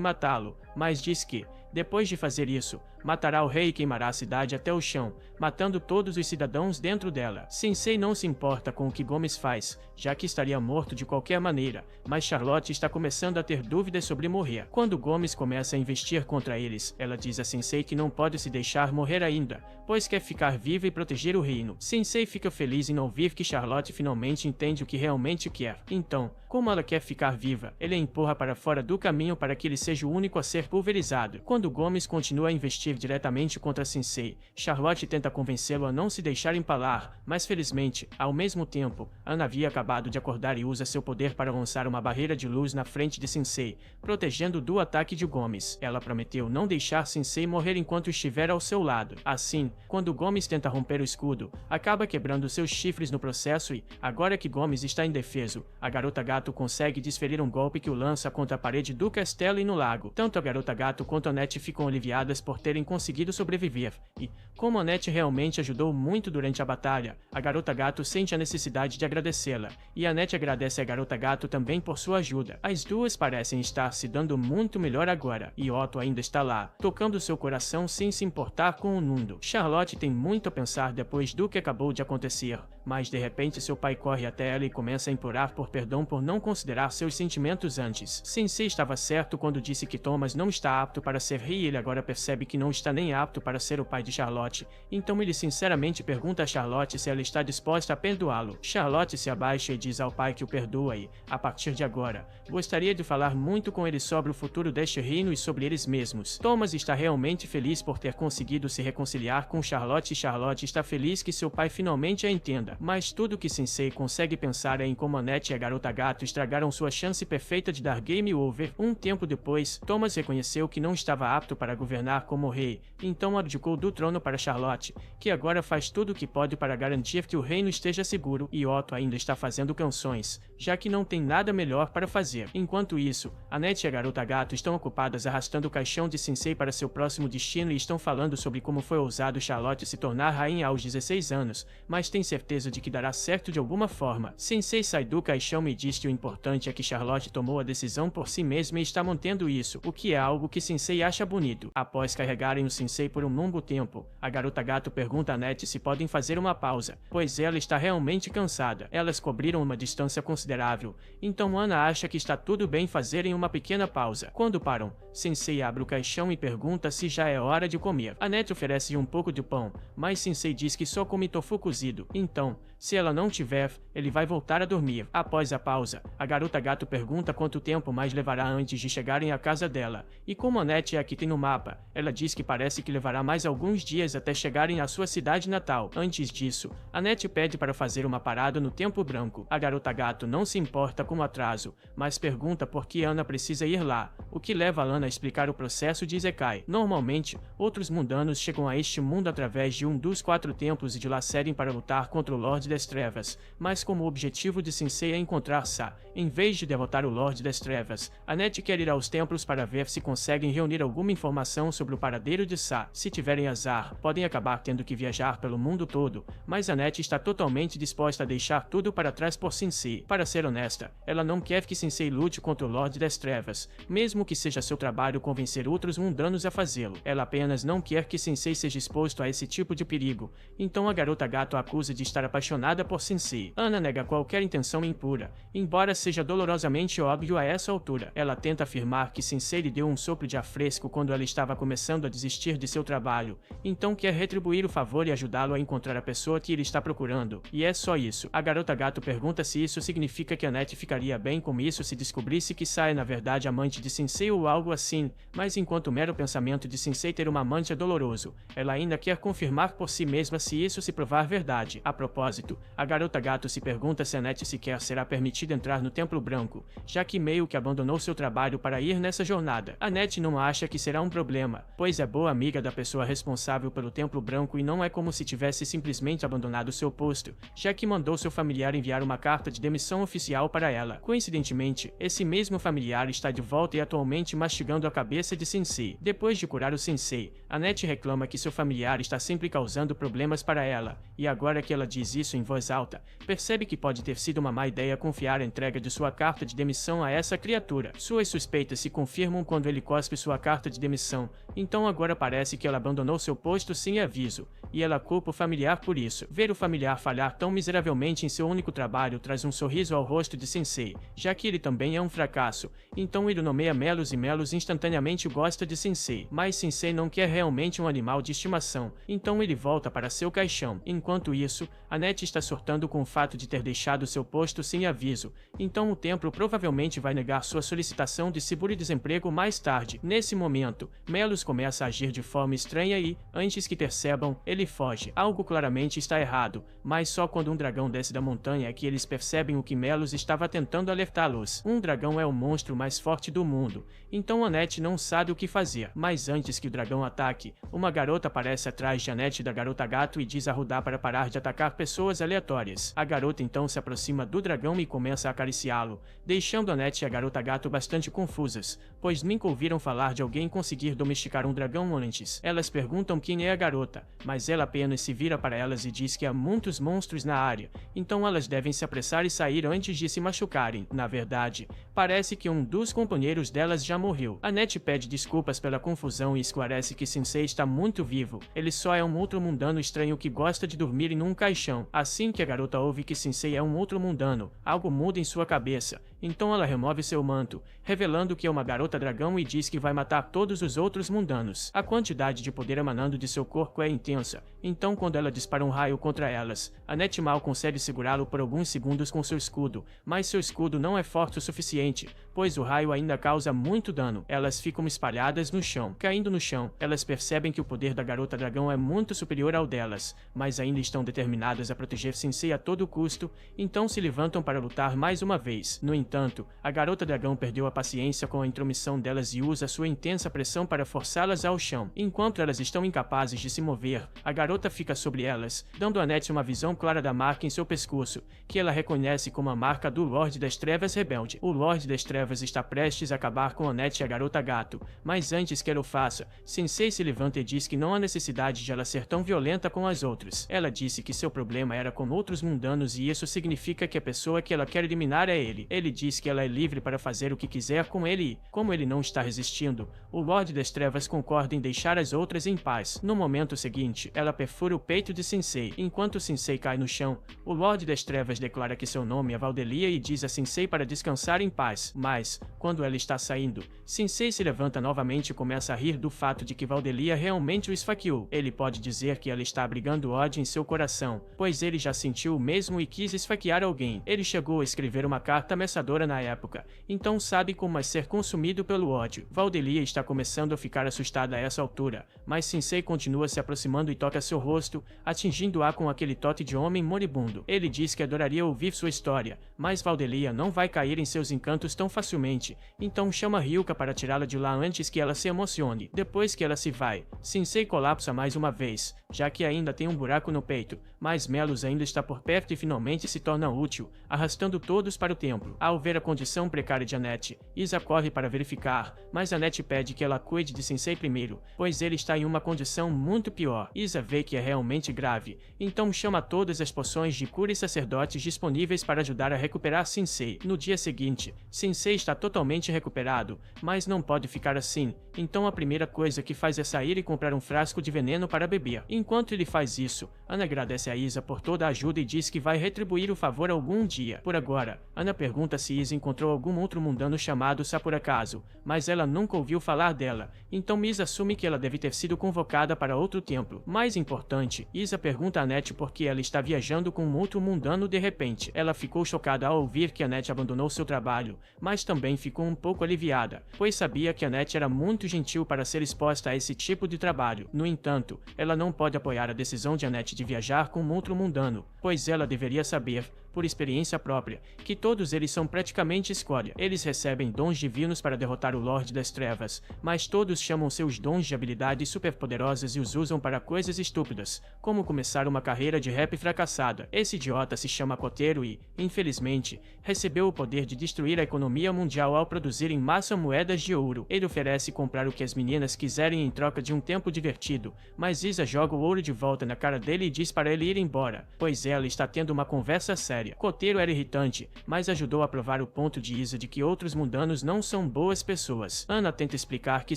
matá-lo, mas diz que, depois de fazer isso, matará o rei e queimará a cidade até o chão, matando todos os cidadãos dentro dela. Sensei não se importa com o que Gomes faz, já que estaria morto de qualquer maneira, mas Charlotte está começando a ter dúvidas sobre morrer. Quando Gomes começa a investir contra eles, ela diz a Sensei que não pode se deixar morrer ainda, pois quer ficar viva e proteger o reino. Sensei fica feliz em ouvir que Charlotte finalmente entende o que realmente quer. Então, como ela quer ficar viva, ele a empurra para fora do caminho para que ele seja o único a ser pulverizado. Quando Gomes continua a investir diretamente contra Sensei, Charlotte tenta convencê-lo a não se deixar empalar, mas felizmente, ao mesmo tempo, Ana havia acabado de acordar e usa seu poder para lançar uma barreira de luz na frente de Sensei, protegendo do ataque de Gomes. Ela prometeu não deixar Sensei morrer enquanto estiver ao seu lado. Assim, quando Gomes tenta romper o escudo, acaba quebrando seus chifres no processo e, agora que Gomes está indefeso, a garota gato consegue desferir um golpe que o lança contra a parede do castelo e no lago. Tanto a garota gato quanto a Annette ficam aliviadas por terem conseguido sobreviver, e, como a Annette realmente ajudou muito durante a batalha, a garota gato sente a necessidade de agradecê-la, e a Annette agradece a garota gato também por sua ajuda. As duas parecem estar se dando muito melhor agora, e Otto ainda está lá, tocando seu coração sem se importar com o mundo. Charlotte tem muito a pensar depois do que acabou de acontecer, mas de repente seu pai corre até ela e começa a implorar por perdão por não considerar seus sentimentos antes. Sensei estava certo quando disse que Thomas não está apto para ser rei e ele agora percebe que não está nem apto para ser o pai de Charlotte, então ele sinceramente pergunta a Charlotte se ela está disposta a perdoá-lo. Charlotte se abaixa e diz ao pai que o perdoa e, a partir de agora, gostaria de falar muito com ele sobre o futuro deste reino e sobre eles mesmos. Thomas está realmente feliz por ter conseguido se reconciliar com Charlotte e Charlotte está feliz que seu pai finalmente a entenda, mas tudo que Sensei consegue pensar é em como Annette e a garota gato estragaram sua chance perfeita de dar game over. Um tempo depois, Thomas reconheceu que não estava apto para governar como rei, então abdicou do trono para Charlotte, que agora faz tudo o que pode para garantir que o reino esteja seguro, e Otto ainda está fazendo canções, já que não tem nada melhor para fazer. Enquanto isso, Annette e a garota gato estão ocupadas arrastando o caixão de Sensei para seu próximo destino e estão falando sobre como foi ousado Charlotte se tornar rainha aos 16 anos, mas tem certeza de que dará certo de alguma forma. Sensei sai do caixão e diz que o importante é que Charlotte tomou a decisão por si mesma e está mantendo isso, o que é algo que Sensei acha bonito. Após carregarem o Sensei por um longo tempo, a garota gato pergunta a Annette se podem fazer uma pausa, pois ela está realmente cansada. Elas cobriram uma distância considerável, então Ana acha que está tudo bem fazerem uma pequena pausa. Quando param, Sensei abre o caixão e pergunta se já é hora de comer. Annette oferece um pouco de pão, mas Sensei diz que só come tofu cozido, então, se ela não tiver, ele vai voltar a dormir. Após a pausa, a garota gato pergunta quanto tempo mais levará antes de chegarem à casa dela, e como Annette é a que tem no mapa, ela diz que parece que levará mais alguns dias até chegarem à sua cidade natal. Antes disso, Annette pede para fazer uma parada no Templo Branco. A garota gato não se importa com o atraso, mas pergunta por que Ana precisa ir lá, o que leva Ana a explicar o processo de Isekai. Normalmente, outros mundanos chegam a este mundo através de um dos 4 templos e de lá seguem para lutar contra o Lorde das Trevas, mas como o objetivo de Sensei é encontrar Sa, em vez de derrotar o Lorde das Trevas, Annette quer ir aos templos para ver se conseguem reunir alguma informação sobre o paradeiro de Sa. Se tiverem azar, podem acabar tendo que viajar pelo mundo todo, mas Annette está totalmente disposta a deixar tudo para trás por Sensei. Para ser honesta, ela não quer que Sensei lute contra o Lorde das Trevas, mesmo que seja seu trabalho convencer outros mundanos a fazê-lo. Ela apenas não quer que Sensei seja exposto a esse tipo de perigo, então a garota gato a acusa de estar apaixonada por Sensei. Ana nega qualquer intenção impura, embora seja dolorosamente óbvio a essa altura. Ela tenta afirmar que Sensei lhe deu um sopro de ar fresco quando ela estava começando a desistir de seu trabalho, então quer retribuir o favor e ajudá-lo a encontrar a pessoa que ele está procurando. E é só isso. A garota gato pergunta se isso significa que Annette ficaria bem com isso se descobrisse que Sai é na verdade amante de Sensei ou algo assim, mas enquanto o mero pensamento de Sensei ter uma amante é doloroso, ela ainda quer confirmar por si mesma se isso se provar verdade. A propósito, a garota gato se pergunta se Annette sequer será permitida entrar no Templo Branco, já que meio que abandonou seu trabalho para ir nessa jornada. Annette não acha que será um problema, pois é boa amiga da pessoa responsável pelo Templo Branco e não é como se tivesse simplesmente abandonado seu posto, já que mandou seu familiar enviar uma carta de demissão oficial para ela. Coincidentemente, esse mesmo familiar está de volta e atualmente mastigando a cabeça de Sensei. Depois de curar o Sensei, Annette reclama que seu familiar está sempre causando problemas para ela, e agora que ela diz isso em voz alta, percebe que pode ter sido uma má ideia confiar a entrega de sua carta de demissão a essa criatura. Suas suspeitas se confirmam quando ele cospe sua carta de demissão, então agora parece que ela abandonou seu posto sem aviso, e ela culpa o familiar por isso. Ver o familiar falhar tão miseravelmente em seu único trabalho traz um sorriso ao rosto de Sensei, já que ele também é um fracasso, então ele nomeia Melos e Melos instantaneamente gosta de Sensei, mas Sensei não quer realmente um animal de estimação, então ele volta para seu caixão. Enquanto isso, Annette está surtando com o fato de ter deixado seu posto sem aviso, então o templo provavelmente vai negar sua solicitação de seguro-desemprego mais tarde. Nesse momento, Melos começa a agir de forma estranha e, antes que percebam, ele foge. Algo claramente está errado, mas só quando um dragão desce da montanha é que eles percebem o que Melos estava tentando alertá-los. Um dragão é o monstro mais forte do mundo, então Annette não sabe o que fazer. Mas antes que o dragão ataque, uma garota aparece atrás de Annette da garota gato e diz a Rudá para parar de atacar pessoas aleatórias. A garota então se aproxima do dragão e começa a acariciá-lo, deixando Annette e a garota gato bastante confusas, pois nunca ouviram falar de alguém conseguir domesticar um dragão antes. Elas perguntam quem é a garota, mas ela apenas se vira para elas e diz que há muitos monstros na área, então elas devem se apressar e sair antes de se machucarem. Na verdade, parece que um dos companheiros delas já morreu. Annette pede desculpas pela confusão e esclarece que Sensei está muito vivo, ele só é um outro mundano estranho que gosta de dormir em um caixão. Assim que a garota ouve que Sensei é um outro mundano, algo muda em sua cabeça, então ela remove seu manto, revelando que é uma garota dragão e diz que vai matar todos os outros mundanos. A quantidade de poder emanando de seu corpo é intensa, então quando ela dispara um raio contra elas, Annette mal consegue segurá-lo por alguns segundos com seu escudo, mas seu escudo não é forte o suficiente, pois o raio ainda causa muito dano. Elas ficam espalhadas no chão. Caindo no chão, elas percebem que o poder da garota dragão é muito superior ao delas, mas ainda estão determinadas a proteger Sensei a todo custo, então se levantam para lutar mais uma vez. No entanto, a garota dragão perdeu a paciência com a intromissão delas e usa sua intensa pressão para forçá-las ao chão. Enquanto elas estão incapazes de se mover, a garota fica sobre elas, dando a Annette uma visão clara da marca em seu pescoço, que ela reconhece como a marca do Lorde das Trevas Rebelde. O Lorde das Trevas está prestes a acabar com Annette e a garota gato, mas antes que ela o faça, Sensei se levanta e diz que não há necessidade de ela ser tão violenta com as outras. Ela disse que seu problema era com outros mundanos e isso significa que a pessoa que ela quer eliminar é ele. Ele diz que ela é livre para fazer o que quiser com ele e, como ele não está resistindo, o Lorde das Trevas concorda em deixar as outras em paz. No momento seguinte, ela perfura o peito de Sensei. Enquanto Sensei cai no chão, o Lorde das Trevas declara que seu nome é Valdelia e diz a Sensei para descansar em paz. Mas, quando ela está saindo, Sensei se levanta novamente e começa a rir do fato de que Valdelia realmente o esfaqueou. Ele pode dizer que ela está abrigando ódio em seu coração, pois ele já sentiu o mesmo e quis esfaquear alguém. Ele chegou a escrever uma carta ameaçadora na época, então sabe como é ser consumido pelo ódio. Valdelia está começando a ficar assustada a essa altura, mas Sensei continua se aproximando e toca seu rosto, atingindo-a com aquele toque de homem moribundo. Ele diz que adoraria ouvir sua história, mas Valdelia não vai cair em seus encantos tão facilmente, então chama Ryuka para tirá-la de lá antes que ela se emocione. Depois que ela se vai, Sensei colapsa mais uma vez, já que ainda tem um buraco no peito, mas Melos ainda está por perto e finalmente se torna útil, arrastando todos para o templo. Ao Ao ver a condição precária de Annette, Isa corre para verificar, mas Annette pede que ela cuide de Sensei primeiro, pois ele está em uma condição muito pior. Isa vê que é realmente grave, então chama todas as poções de cura e sacerdotes disponíveis para ajudar a recuperar Sensei. No dia seguinte, Sensei está totalmente recuperado, mas não pode ficar assim, então a primeira coisa que faz é sair e comprar um frasco de veneno para beber. Enquanto ele faz isso, Ana agradece a Isa por toda a ajuda e diz que vai retribuir o favor algum dia. Por agora, Ana pergunta se Isa encontrou algum outro mundano chamado Sa por acaso, mas ela nunca ouviu falar dela, então Isa assume que ela deve ter sido convocada para outro templo. Mais importante, Isa pergunta a Annette por que ela está viajando com um outro mundano de repente. Ela ficou chocada ao ouvir que Annette abandonou seu trabalho, mas também ficou um pouco aliviada, pois sabia que Annette era muito gentil para ser exposta a esse tipo de trabalho. No entanto, ela não pode apoiar a decisão de Annette de viajar com um outro mundano, pois ela deveria saber, por experiência própria, que todos eles são praticamente escória. Eles recebem dons divinos para derrotar o Lorde das Trevas, mas todos chamam seus dons de habilidades superpoderosas e os usam para coisas estúpidas, como começar uma carreira de rap fracassada. Esse idiota se chama Kotero e, infelizmente, recebeu o poder de destruir a economia mundial ao produzir em massa moedas de ouro. Ele oferece comprar o que as meninas quiserem em troca de um tempo divertido, mas Isa joga o ouro de volta na cara dele e diz para ele ir embora, pois ela está tendo uma conversa séria. Kotero era irritante, mas ajudou a provar o ponto de Isa de que outros mundanos não são boas pessoas. Ana tenta explicar que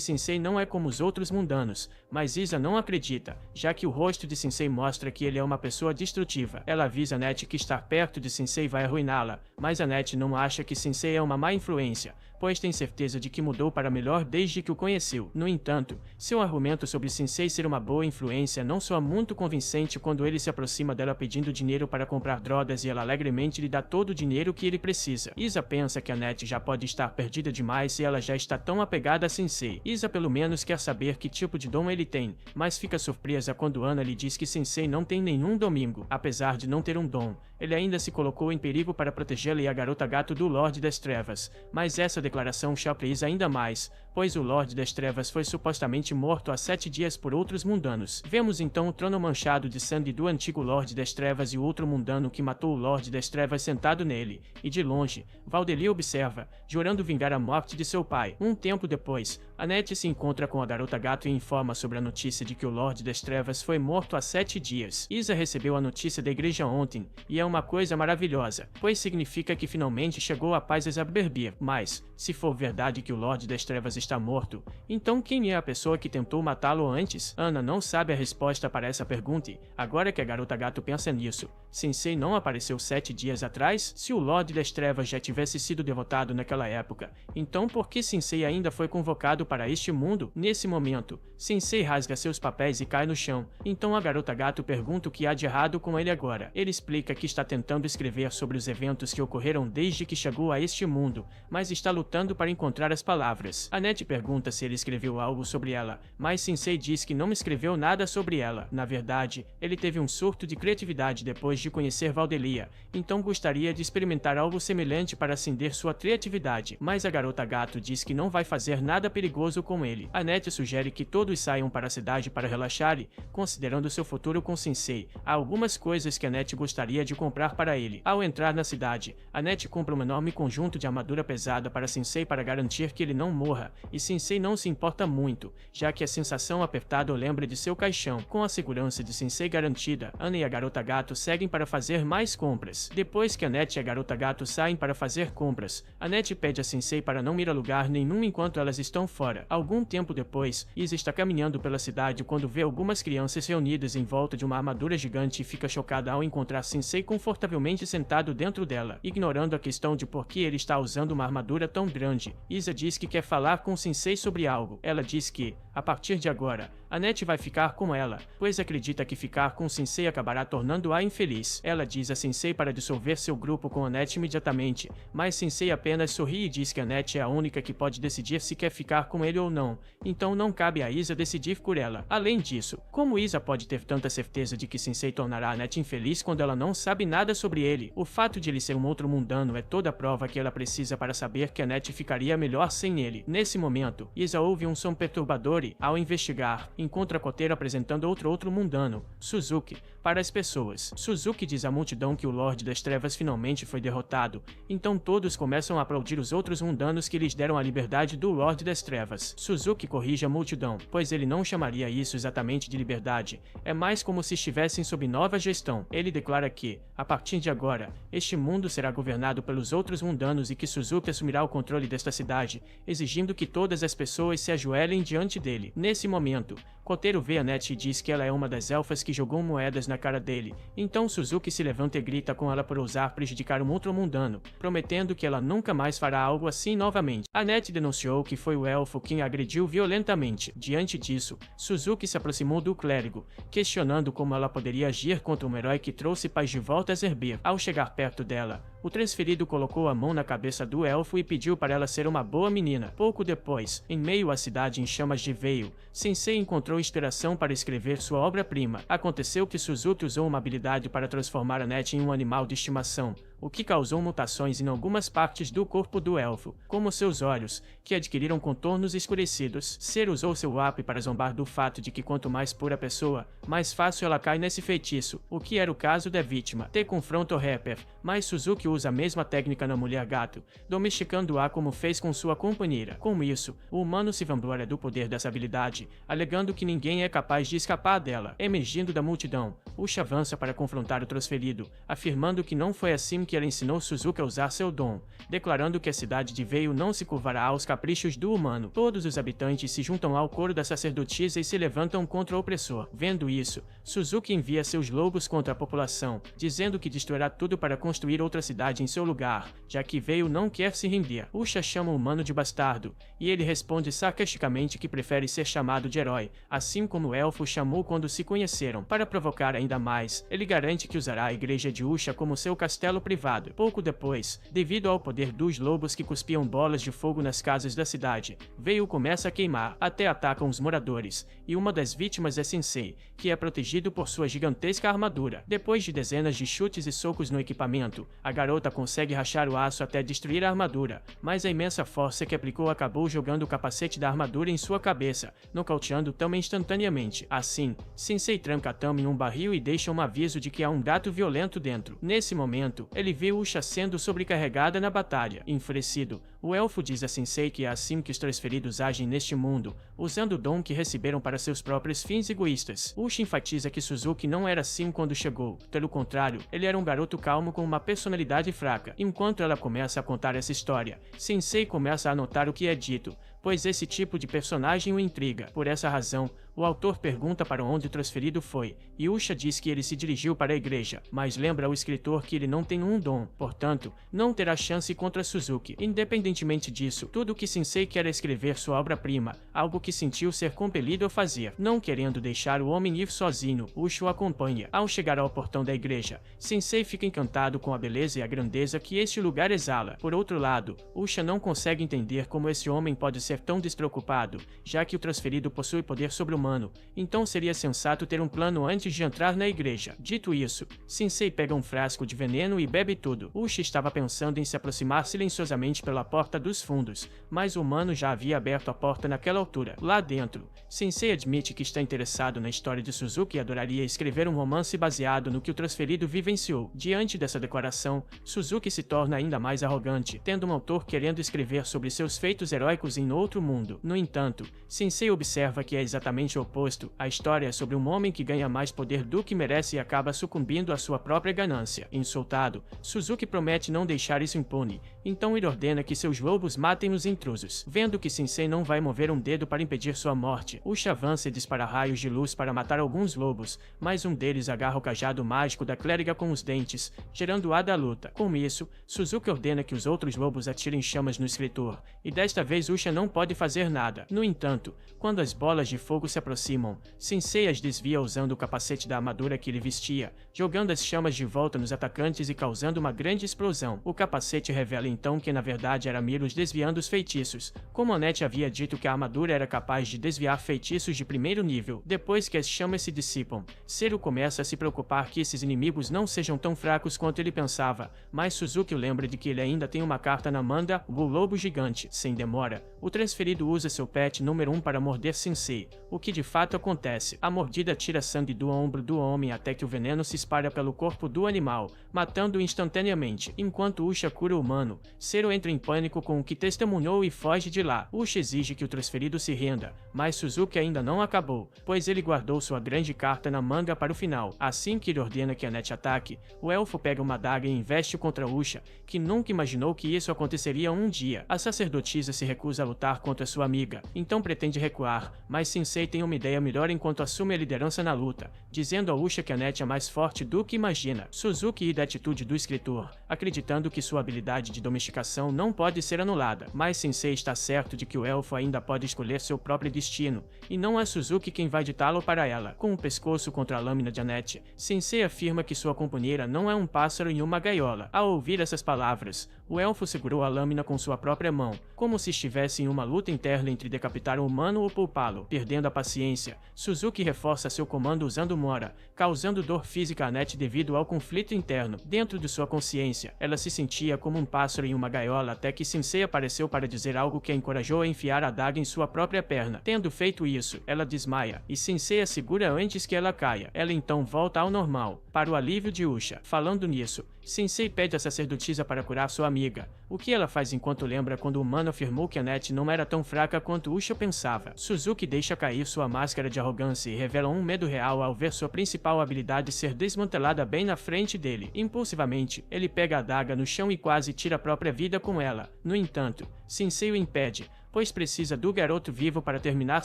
Sensei não é como os outros mundanos, mas Isa não acredita, já que o rosto de Sensei mostra que ele é uma pessoa destrutiva. Ela avisa Annette que estar perto de Sensei vai arruiná-la, mas Annette não acha que Sensei é uma má influência, pois tem certeza de que mudou para melhor desde que o conheceu. No entanto, seu argumento sobre Sensei ser uma boa influência não soa muito convincente quando ele se aproxima dela pedindo dinheiro para comprar drogas e ela alegremente lhe dá todo o dinheiro que ele precisa. Isa pensa que Annette já pode estar perdida demais se ela já está tão apegada a Sensei. Isa pelo menos quer saber que tipo de dom ele tem, mas fica surpresa quando Ana lhe diz que Sensei não tem nenhum domingo. Apesar de não ter um dom, ele ainda se colocou em perigo para protegê-la e a garota gato do Lorde das Trevas, mas essa declaração choca Isa ainda mais, pois o Lorde das Trevas foi supostamente morto há 7 dias por outros mundanos. Vemos então o trono manchado de sangue do antigo Lorde das Trevas e o outro mundano que matou o Lorde das Trevas sentado nele, e de longe, Valdeli observa, jurando vingar a morte de seu pai. Um tempo depois, Annette se encontra com a garota gato e informa sobre a notícia de que o Lorde das Trevas foi morto há 7 dias. Isa recebeu a notícia da igreja ontem, e é uma coisa maravilhosa, pois significa que finalmente chegou a paz a Zaberbi. Mas, se for verdade que o Lorde das Trevas está morto, então quem é a pessoa que tentou matá-lo antes? Ana não sabe a resposta para essa pergunta e, agora que a garota gato pensa nisso, Sensei não apareceu 7 dias atrás? Se o Lorde das Trevas já tivesse sido derrotado naquela época, então por que Sensei ainda foi convocado para este mundo? Nesse momento, Sensei rasga seus papéis e cai no chão, então a garota gato pergunta o que há de errado com ele agora. Ele explica que está tentando escrever sobre os eventos que ocorreram desde que chegou a este mundo, mas está lutando para encontrar as palavras. Annette pergunta se ele escreveu algo sobre ela, mas Sensei diz que não escreveu nada sobre ela. Na verdade, ele teve um surto de criatividade depois de conhecer Valdelia, então gostaria de experimentar algo semelhante para acender sua criatividade, mas a garota gato diz que não vai fazer nada perigoso com ele. Annette sugere que todos saiam para a cidade para relaxar e, considerando seu futuro com Sensei, há algumas coisas que Annette gostaria de comprar para ele. Ao entrar na cidade, Annette compra um enorme conjunto de armadura pesada para Sensei para garantir que ele não morra, e Sensei não se importa muito, já que a sensação apertada o lembra de seu caixão. Com a segurança de Sensei garantida, Ana e a garota gato seguem para fazer mais compras. Depois que Annette e a garota gato saem para fazer compras, Annette pede a Sensei para não ir a lugar nenhum enquanto elas estão fora. Algum tempo depois, Isa está caminhando pela cidade quando vê algumas crianças reunidas em volta de uma armadura gigante e fica chocada ao encontrar Sensei confortavelmente sentado dentro dela. Ignorando a questão de por que ele está usando uma armadura tão grande, Isa diz que quer falar com Sensei sobre algo. Ela diz que, a partir de agora, Annette vai ficar com ela, pois acredita que ficar com Sensei acabará tornando-a infeliz. Ela diz a Sensei para dissolver seu grupo com Annette imediatamente, mas Sensei apenas sorri e diz que Annette é a única que pode decidir se quer ficar com ele ou não, então não cabe a Isa decidir por ela. Além disso, como Isa pode ter tanta certeza de que Sensei tornará Annette infeliz quando ela não sabe nada sobre ele? O fato de ele ser um outro mundano é toda a prova que ela precisa para saber que Annette ficaria melhor sem ele. Nesse momento, Isa ouve um som perturbador Katori, ao investigar, encontra Kotaro apresentando outro mundano, Suzuki, para as pessoas. Suzuki diz à multidão que o Lorde das Trevas finalmente foi derrotado, então todos começam a aplaudir os outros mundanos que lhes deram a liberdade do Lorde das Trevas. Suzuki corrige a multidão, pois ele não chamaria isso exatamente de liberdade, é mais como se estivessem sob nova gestão. Ele declara que, a partir de agora, este mundo será governado pelos outros mundanos e que Suzuki assumirá o controle desta cidade, exigindo que todas as pessoas se ajoelhem diante dele. Nesse momento, Kotaro vê a Net e diz que ela é uma das elfas que jogou moedas na cara dele, então Suzuki se levanta e grita com ela por ousar prejudicar um outro mundano, prometendo que ela nunca mais fará algo assim novamente. A Net denunciou que foi o elfo quem a agrediu violentamente. Diante disso, Suzuki se aproximou do clérigo, questionando como ela poderia agir contra um herói que trouxe paz de volta a Zerbir. Ao chegar perto dela, o transferido colocou a mão na cabeça do elfo e pediu para ela ser uma boa menina. Pouco depois, em meio à cidade em chamas de Veio, Sensei encontrou inspiração para escrever sua obra-prima. Aconteceu que Suzuki usou uma habilidade para transformar a Net em um animal de estimação, o que causou mutações em algumas partes do corpo do elfo, como seus olhos, que adquiriram contornos escurecidos. Ser usou seu WAP para zombar do fato de que quanto mais pura a pessoa, mais fácil ela cai nesse feitiço, o que era o caso da vítima. T confronta o rapper, mas Suzuki usa a mesma técnica na mulher gato, domesticando-a como fez com sua companheira. Com isso, o humano se vangloria do poder dessa habilidade, alegando que ninguém é capaz de escapar dela. Emergindo da multidão, Usha avança para confrontar o transferido, afirmando que não foi assim que ela ensinou Suzuki a usar seu dom, declarando que a cidade de Veio não se curvará aos caprichos do humano. Todos os habitantes se juntam ao coro da sacerdotisa e se levantam contra o opressor. Vendo isso, Suzuki envia seus lobos contra a população, dizendo que destruirá tudo para construir outra cidade em seu lugar, já que Veio não quer se render. Usha chama o humano de bastardo, e ele responde sarcasticamente que prefere ser chamado de herói, assim como o elfo chamou quando se conheceram. Para provocar ainda mais, ele garante que usará a igreja de Usha como seu castelo privado. Pouco depois, devido ao poder dos lobos que cuspiam bolas de fogo nas casas da cidade, Veio começa a queimar, até atacam os moradores, e uma das vítimas é Sensei, que é protegido por sua gigantesca armadura. Depois de dezenas de chutes e socos no equipamento, a garota consegue rachar o aço até destruir a armadura, mas a imensa força que aplicou acabou jogando o capacete da armadura em sua cabeça, nocauteando Tama instantaneamente. Assim, Sensei tranca Tama em um barril e deixa um aviso de que há um gato violento dentro. Nesse momento, ele vê Usha sendo sobrecarregada na batalha. Enfurecido, o elfo diz a Sensei que é assim que os transferidos agem neste mundo, usando o dom que receberam para seus próprios fins egoístas. Usha enfatiza que Suzuki não era assim quando chegou, pelo contrário, ele era um garoto calmo com uma personalidade fraca. Enquanto ela começa a contar essa história, Sensei começa a anotar o que é dito, pois esse tipo de personagem o intriga. Por essa razão, o autor pergunta para onde o transferido foi, e Usha diz que ele se dirigiu para a igreja, mas lembra ao escritor que ele não tem um dom, portanto, não terá chance contra Suzuki. Independentemente disso, tudo o que Sensei quer é escrever sua obra-prima, algo que sentiu ser compelido a fazer. Não querendo deixar o homem ir sozinho, Usha o acompanha. Ao chegar ao portão da igreja, Sensei fica encantado com a beleza e a grandeza que este lugar exala. Por outro lado, Usha não consegue entender como esse homem pode ser tão despreocupado, já que o transferido possui poder sobre-humano, então seria sensato ter um plano antes de entrar na igreja. Dito isso, Sensei pega um frasco de veneno e bebe tudo. Usha estava pensando em se aproximar silenciosamente pela porta dos fundos, mas o humano já havia aberto a porta naquela altura. Lá dentro, Sensei admite que está interessado na história de Suzuki e adoraria escrever um romance baseado no que o transferido vivenciou. Diante dessa declaração, Suzuki se torna ainda mais arrogante, tendo um autor querendo escrever sobre seus feitos heróicos em outro mundo. No entanto, Sensei observa que é exatamente o oposto. A história é sobre um homem que ganha mais poder do que merece e acaba sucumbindo à sua própria ganância. Insultado, Suzuki promete não deixar isso impune, então ele ordena que seus lobos matem os intrusos. Vendo que Sensei não vai mover um dedo para impedir sua morte, Usha avança e dispara raios de luz para matar alguns lobos, mas um deles agarra o cajado mágico da clériga com os dentes, gerando a da luta. Com isso, Suzuki ordena que os outros lobos atirem chamas no escritor, e desta vez Usha não pode fazer nada. No entanto, quando as bolas de fogo se aproximam, Sensei as desvia usando o capacete da armadura que ele vestia, jogando as chamas de volta nos atacantes e causando uma grande explosão. O capacete revela então que na verdade era Milos desviando os feitiços, como Annette havia dito que a armadura era capaz de desviar feitiços de primeiro nível. Depois que as chamas se dissipam, Seru começa a se preocupar que esses inimigos não sejam tão fracos quanto ele pensava, mas Suzuki o lembra de que ele ainda tem uma carta na manga, o Lobo Gigante. Sem demora, O transferido usa seu pet número 1 para morder Sensei, o que de fato acontece. A mordida tira sangue do ombro do homem até que o veneno se espalha pelo corpo do animal, matando-o instantaneamente. Enquanto Usha cura o humano, Zero entra em pânico com o que testemunhou e foge de lá. Usha exige que o transferido se renda, mas Suzuki ainda não acabou, pois ele guardou sua grande carta na manga para o final. Assim que ele ordena que Annette ataque, o elfo pega uma adaga e investe contra Usha, que nunca imaginou que isso aconteceria um dia. A sacerdotisa se recusa a lutar contra sua amiga, então pretende recuar, mas Sensei tem uma ideia melhor enquanto assume a liderança na luta, dizendo a Usha que Annette é mais forte do que imagina. Suzuki ri da atitude do escritor, acreditando que sua habilidade de domesticação não pode ser anulada, mas Sensei está certo de que o elfo ainda pode escolher seu próprio destino, e não é Suzuki quem vai ditá-lo para ela. Com o pescoço contra a lâmina de Annette, Sensei afirma que sua companheira não é um pássaro em uma gaiola. Ao ouvir essas palavras, o elfo segurou a lâmina com sua própria mão, como se estivesse em uma luta interna entre decapitar um humano ou poupá-lo. Perdendo a paciência, Suzuki reforça seu comando usando Mora, causando dor física a Annette devido ao conflito interno. Dentro de sua consciência, ela se sentia como um pássaro em uma gaiola até que Sensei apareceu para dizer algo que a encorajou a enfiar a adaga em sua própria perna. Tendo feito isso, ela desmaia, e Sensei a segura antes que ela caia. Ela então volta ao normal, para o alívio de Usha. Falando nisso, Sensei pede a sacerdotisa para curar sua amiga, o que ela faz enquanto lembra quando o humano afirmou que Annette não era tão fraca quanto Usha pensava. Suzuki deixa cair sua máscara de arrogância e revela um medo real ao ver sua principal habilidade ser desmantelada bem na frente dele. Impulsivamente, ele pega a adaga no chão e quase tira a própria vida com ela. No entanto, Sensei o impede, pois precisa do garoto vivo para terminar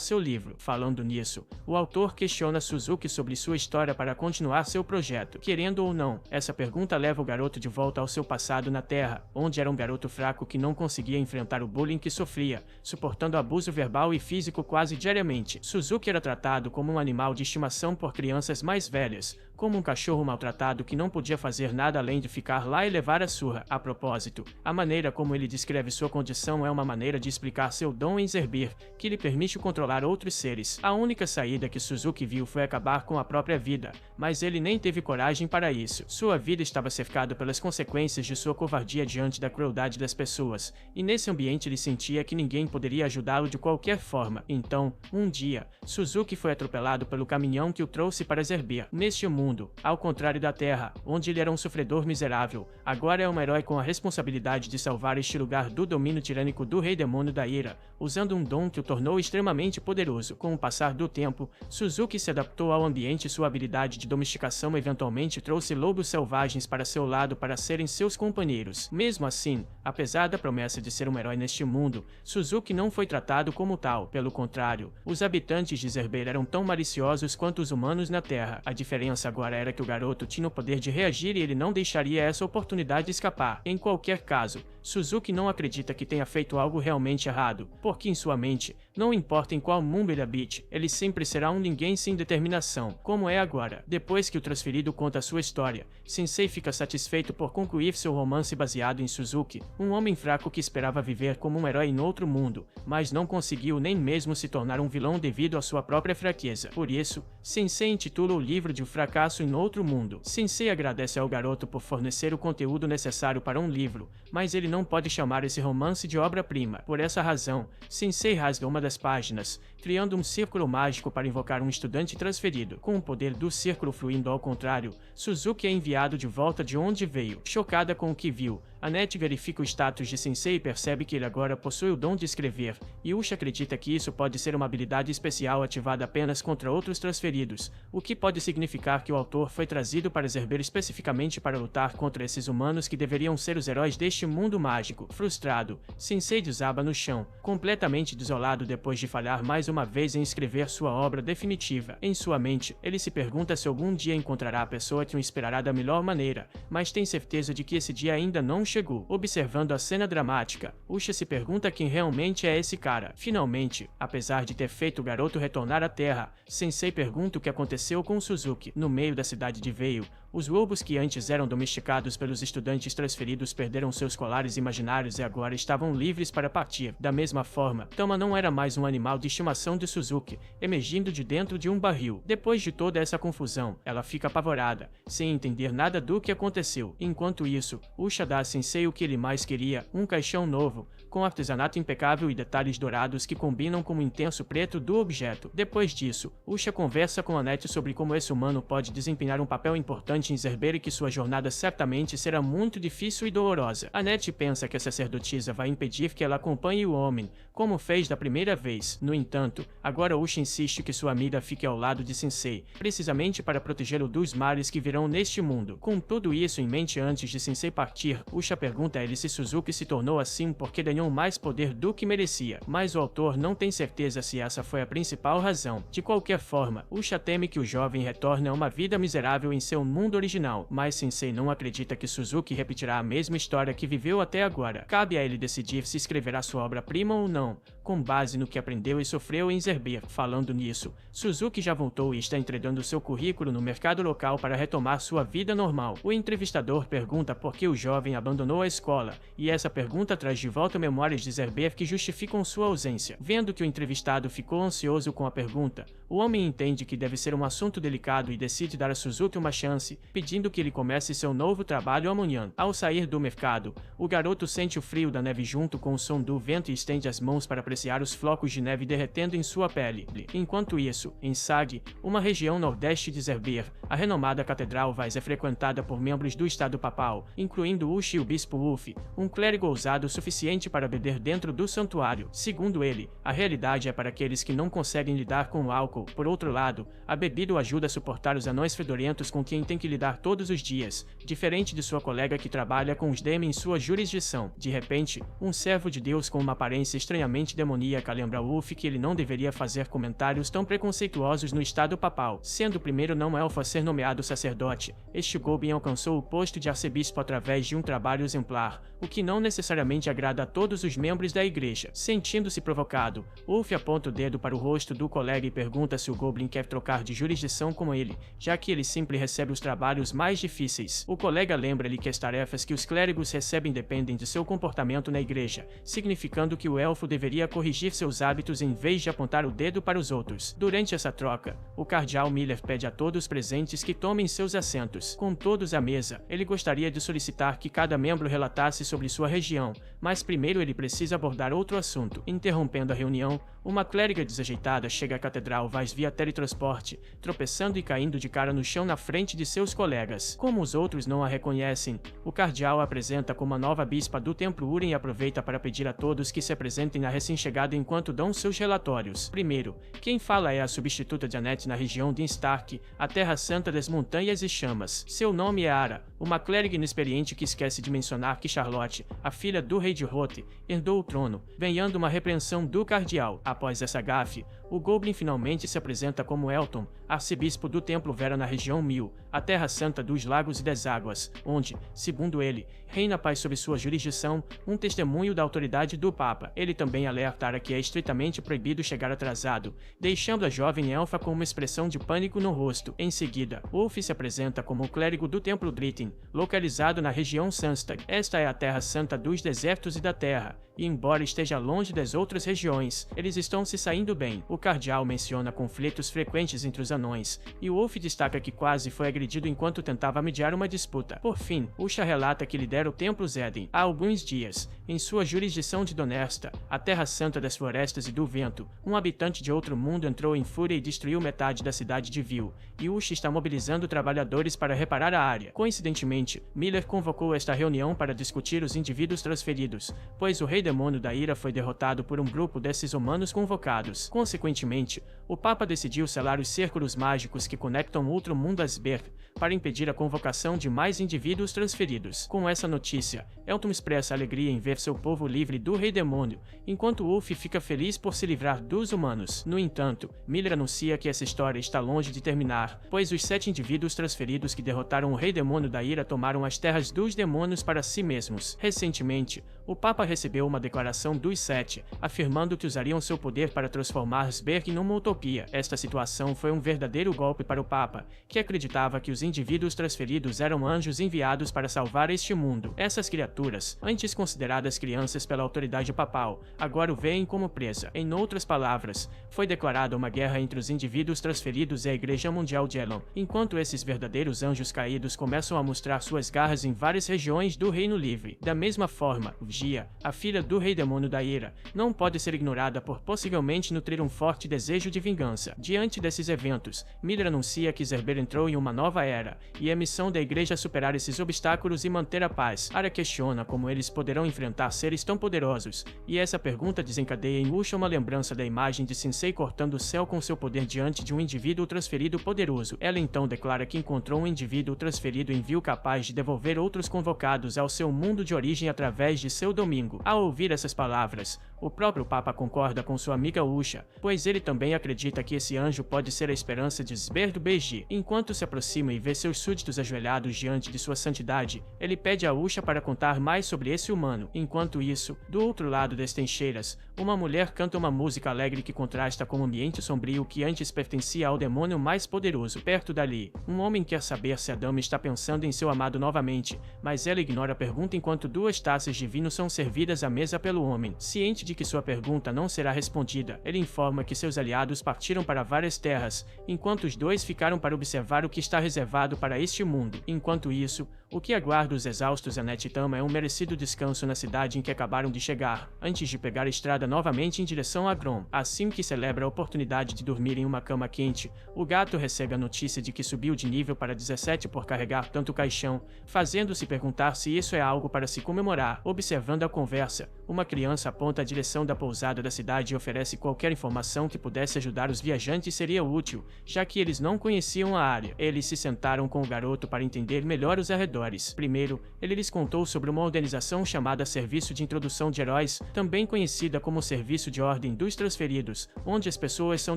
seu livro. Falando nisso, o autor questiona Suzuki sobre sua história para continuar seu projeto. Querendo ou não, essa pergunta leva o garoto de volta ao seu passado na Terra, onde era um garoto fraco que não conseguia enfrentar o bullying que sofria, suportando abuso verbal e físico quase diariamente. Suzuki era tratado como um animal de estimação por crianças mais velhas, como um cachorro maltratado que não podia fazer nada além de ficar lá e levar a surra. A propósito, a maneira como ele descreve sua condição é uma maneira de explicar seu dom em Zerbir, que lhe permite controlar outros seres. A única saída que Suzuki viu foi acabar com a própria vida, mas ele nem teve coragem para isso. Sua vida estava cercada pelas consequências de sua covardia diante da crueldade das pessoas, e nesse ambiente ele sentia que ninguém poderia ajudá-lo de qualquer forma. Então, um dia, Suzuki foi atropelado pelo caminhão que o trouxe para Zerbir. Neste mundo, ao contrário da Terra, onde ele era um sofredor miserável, agora é um herói com a responsabilidade de salvar este lugar do domínio tirânico do Rei Demônio da Ira, usando um dom que o tornou extremamente poderoso. Com o passar do tempo, Suzuki se adaptou ao ambiente e sua habilidade de domesticação eventualmente trouxe lobos selvagens para seu lado para serem seus companheiros. Mesmo assim, apesar da promessa de ser um herói neste mundo, Suzuki não foi tratado como tal. Pelo contrário, os habitantes de Zerbir eram tão maliciosos quanto os humanos na Terra. A diferença agora era que o garoto tinha o poder de reagir e ele não deixaria essa oportunidade escapar. Em qualquer caso, Suzuki não acredita que tenha feito algo realmente errado, porque em sua mente, não importa em qual mundo ele habite, ele sempre será um ninguém sem determinação, como é agora. Depois que o transferido conta sua história, Sensei fica satisfeito por concluir seu romance baseado em Suzuki, um homem fraco que esperava viver como um herói em outro mundo, mas não conseguiu nem mesmo se tornar um vilão devido à sua própria fraqueza. Por isso, Sensei intitula o livro de O Fracasso em Outro Mundo. Sensei agradece ao garoto por fornecer o conteúdo necessário para um livro, mas ele não pode chamar esse romance de obra-prima. Por essa razão, Sensei rasga uma das páginas, criando um círculo mágico para invocar um estudante transferido. Com o poder do círculo fluindo ao contrário, Suzuki é enviado de volta de onde veio. Chocada com o que viu, Annette verifica o status de Sensei e percebe que ele agora possui o dom de escrever, e Usha acredita que isso pode ser uma habilidade especial ativada apenas contra outros transferidos, o que pode significar que o autor foi trazido para Zerbir especificamente para lutar contra esses humanos que deveriam ser os heróis deste mundo mágico. Frustrado, Sensei desaba no chão, completamente desolado depois de falhar mais uma vez em escrever sua obra definitiva. Em sua mente, ele se pergunta se algum dia encontrará a pessoa que o inspirará da melhor maneira, mas tem certeza de que esse dia ainda não chegou. Observando a cena dramática, Usha se pergunta quem realmente é esse cara. Finalmente, apesar de ter feito o garoto retornar à Terra, Sensei pergunta o que aconteceu com Suzuki. No meio da cidade de Veio, Os lobos que antes eram domesticados pelos estudantes transferidos perderam seus colares imaginários e agora estavam livres para partir. Da mesma forma, Tama não era mais um animal de estimação de Suzuki, emergindo de dentro de um barril. Depois de toda essa confusão, ela fica apavorada, sem entender nada do que aconteceu. Enquanto isso, Usha dá a Sensei o que ele mais queria, um caixão novo, com artesanato impecável e detalhes dourados que combinam com o intenso preto do objeto. Depois disso, Usha conversa com Annette sobre como esse humano pode desempenhar um papel importante em Zerber e que sua jornada certamente será muito difícil e dolorosa. Annette pensa que a sacerdotisa vai impedir que ela acompanhe o homem, como fez da primeira vez. No entanto, agora Usha insiste que sua amiga fique ao lado de Sensei, precisamente para protegê-lo dos males que virão neste mundo. Com tudo isso em mente antes de Sensei partir, Usha pergunta a ele se Suzuki se tornou assim porque ganhou mais poder do que merecia, mas o autor não tem certeza se essa foi a principal razão. De qualquer forma, Usha teme que o jovem retorne a uma vida miserável em seu mundo original, mas Sensei não acredita que Suzuki repetirá a mesma história que viveu até agora. Cabe a ele decidir se escreverá sua obra-prima ou não, com base no que aprendeu e sofreu em Zerber. Falando nisso, Suzuki já voltou e está entregando seu currículo no mercado local para retomar sua vida normal. O entrevistador pergunta por que o jovem abandonou a escola, e essa pergunta traz de volta memórias de Zerber que justificam sua ausência. Vendo que o entrevistado ficou ansioso com a pergunta, o homem entende que deve ser um assunto delicado e decide dar a Suzuki uma chance, pedindo que ele comece seu novo trabalho amanhã. Ao sair do mercado, o garoto sente o frio da neve junto com o som do vento e estende as mãos para apreciar os flocos de neve derretendo em sua pele. Enquanto isso, em Sag, uma região nordeste de Zerber, a renomada Catedral Vaz é frequentada por membros do Estado Papal, incluindo Ushi e o Bispo Ulf, um clérigo ousado o suficiente para beber dentro do santuário. Segundo ele, a realidade é para aqueles que não conseguem lidar com o álcool. Por outro lado, a bebida o ajuda a suportar os anões fedorentos com quem tem que lidar todos os dias, diferente de sua colega que trabalha com os Demi em sua jurisdição. De repente, um servo de Deus com uma aparência estranhamente demoníaca lembra Ulf que ele não deveria fazer comentários tão preconceituosos no Estado Papal. Sendo o primeiro não-elfo a ser nomeado sacerdote, este Goblin alcançou o posto de arcebispo através de um trabalho exemplar, o que não necessariamente agrada a todos os membros da igreja. Sentindo-se provocado, Ulf aponta o dedo para o rosto do colega e pergunta se o Goblin quer trocar de jurisdição com ele, já que ele sempre recebe os trabalhos mais difíceis. O colega lembra-lhe que as tarefas que os clérigos recebem dependem de seu comportamento na igreja, significando que o elfo deveria corrigir seus hábitos em vez de apontar o dedo para os outros. Durante essa troca, o cardeal Miller pede a todos os presentes que tomem seus assentos. Com todos à mesa, ele gostaria de solicitar que cada membro relatasse sobre sua região, mas primeiro ele precisa abordar outro assunto. Interrompendo a reunião, uma clériga desajeitada chega à catedral Vaz via teletransporte, tropeçando e caindo de cara no chão na frente de seus colegas. Como os outros não a reconhecem, o cardeal a apresenta como a nova bispa do Templo Uren e aproveita para pedir a todos que se apresentem na recém-chegada enquanto dão seus relatórios. Primeiro, quem fala é a substituta de Annette na região de Instark, a Terra Santa das Montanhas e Chamas. Seu nome é Ara, uma clériga inexperiente que esquece de mencionar que Charlotte, a filha do rei de Rote, herdou o trono, ganhando uma repreensão do cardeal. Após essa gafe, o Goblin finalmente se apresenta como Elton, arcebispo do Templo Vera na região 1000, a Terra Santa dos Lagos e das Águas, onde, segundo ele, reina paz sob sua jurisdição, um testemunho da autoridade do Papa. Ele também alerta que é estritamente proibido chegar atrasado, deixando a jovem elfa com uma expressão de pânico no rosto. Em seguida, Ulf se apresenta como o clérigo do Templo Dritten, localizado na região Sandstag. Esta é a Terra Santa dos desertos e da terra, e embora esteja longe das outras regiões, eles estão se saindo bem. O cardeal menciona conflitos frequentes entre os anões, e Ulf destaca que quase foi agredido enquanto tentava mediar uma disputa. Por fim, Usha relata que lidera o Templo Zeden há alguns dias. Em sua jurisdição de Donersta, a Terra Santa das Florestas e do Vento, um habitante de outro mundo entrou em fúria e destruiu metade da cidade de Vil, e Usha está mobilizando trabalhadores para reparar a área. Coincidentemente, Miller convocou esta reunião para discutir os indivíduos transferidos, pois o Rei Demônio da Ira foi derrotado por um grupo desses humanos convocados. Consequentemente, o Papa decidiu selar os círculos mágicos que conectam outro mundo a Sberg, para impedir a convocação de mais indivíduos transferidos. Com essa notícia, Elton expressa alegria em ver seu povo livre do Rei Demônio, enquanto Ulf fica feliz por se livrar dos humanos. No entanto, Miller anuncia que essa história está longe de terminar, pois os 7 indivíduos transferidos que derrotaram o Rei Demônio da Ira tomaram as terras dos demônios para si mesmos. Recentemente, o Papa recebeu uma uma declaração dos Sete, afirmando que usariam seu poder para transformar Sberg numa utopia. Esta situação foi um verdadeiro golpe para o Papa, que acreditava que os indivíduos transferidos eram anjos enviados para salvar este mundo. Essas criaturas, antes consideradas crianças pela autoridade papal, agora o veem como presa. Em outras palavras, foi declarada uma guerra entre os indivíduos transferidos e a Igreja Mundial de Elon, enquanto esses verdadeiros anjos caídos começam a mostrar suas garras em várias regiões do Reino Livre. Da mesma forma, Gia, a filha do Rei Demônio da Ira, não pode ser ignorada por possivelmente nutrir um forte desejo de vingança. Diante desses eventos, Miller anuncia que Zerber entrou em uma nova era, e é a missão da Igreja superar esses obstáculos e manter a paz. Ara questiona como eles poderão enfrentar seres tão poderosos, e essa pergunta desencadeia em Usha uma lembrança da imagem de Sensei cortando o céu com seu poder diante de um indivíduo transferido poderoso. Ela então declara que encontrou um indivíduo transferido em Vil capaz de devolver outros convocados ao seu mundo de origem através de seu domingo. Ao ouvir essas palavras, o próprio Papa concorda com sua amiga Usha, pois ele também acredita que esse anjo pode ser a esperança de Sberg Beji. Enquanto se aproxima e vê seus súditos ajoelhados diante de sua santidade, ele pede a Usha para contar mais sobre esse humano. Enquanto isso, do outro lado das trincheiras, uma mulher canta uma música alegre que contrasta com o ambiente sombrio que antes pertencia ao demônio mais poderoso. Perto dali, um homem quer saber se a dama está pensando em seu amado novamente, mas ela ignora a pergunta enquanto duas taças de vinho são servidas à mesa pelo homem. Ciente de que sua pergunta não será respondida, ele informa que seus aliados partiram para várias terras, enquanto os dois ficaram para observar o que está reservado para este mundo. Enquanto isso, o que aguarda os exaustos Annette e Tama é um merecido descanso na cidade em que acabaram de chegar, antes de pegar a estrada novamente em direção a Grom. Assim que celebra a oportunidade de dormir em uma cama quente, o gato recebe a notícia de que subiu de nível para 17 por carregar tanto caixão, fazendo-se perguntar se isso é algo para se comemorar. Observando a conversa, uma criança aponta a direção da pousada da cidade e oferece qualquer informação que pudesse ajudar os viajantes seria útil, já que eles não conheciam a área. Eles se sentaram com o garoto para entender melhor os arredores. Primeiro, ele lhes contou sobre uma organização chamada Serviço de Introdução de Heróis, também conhecida como Serviço de Ordem dos Transferidos, onde as pessoas são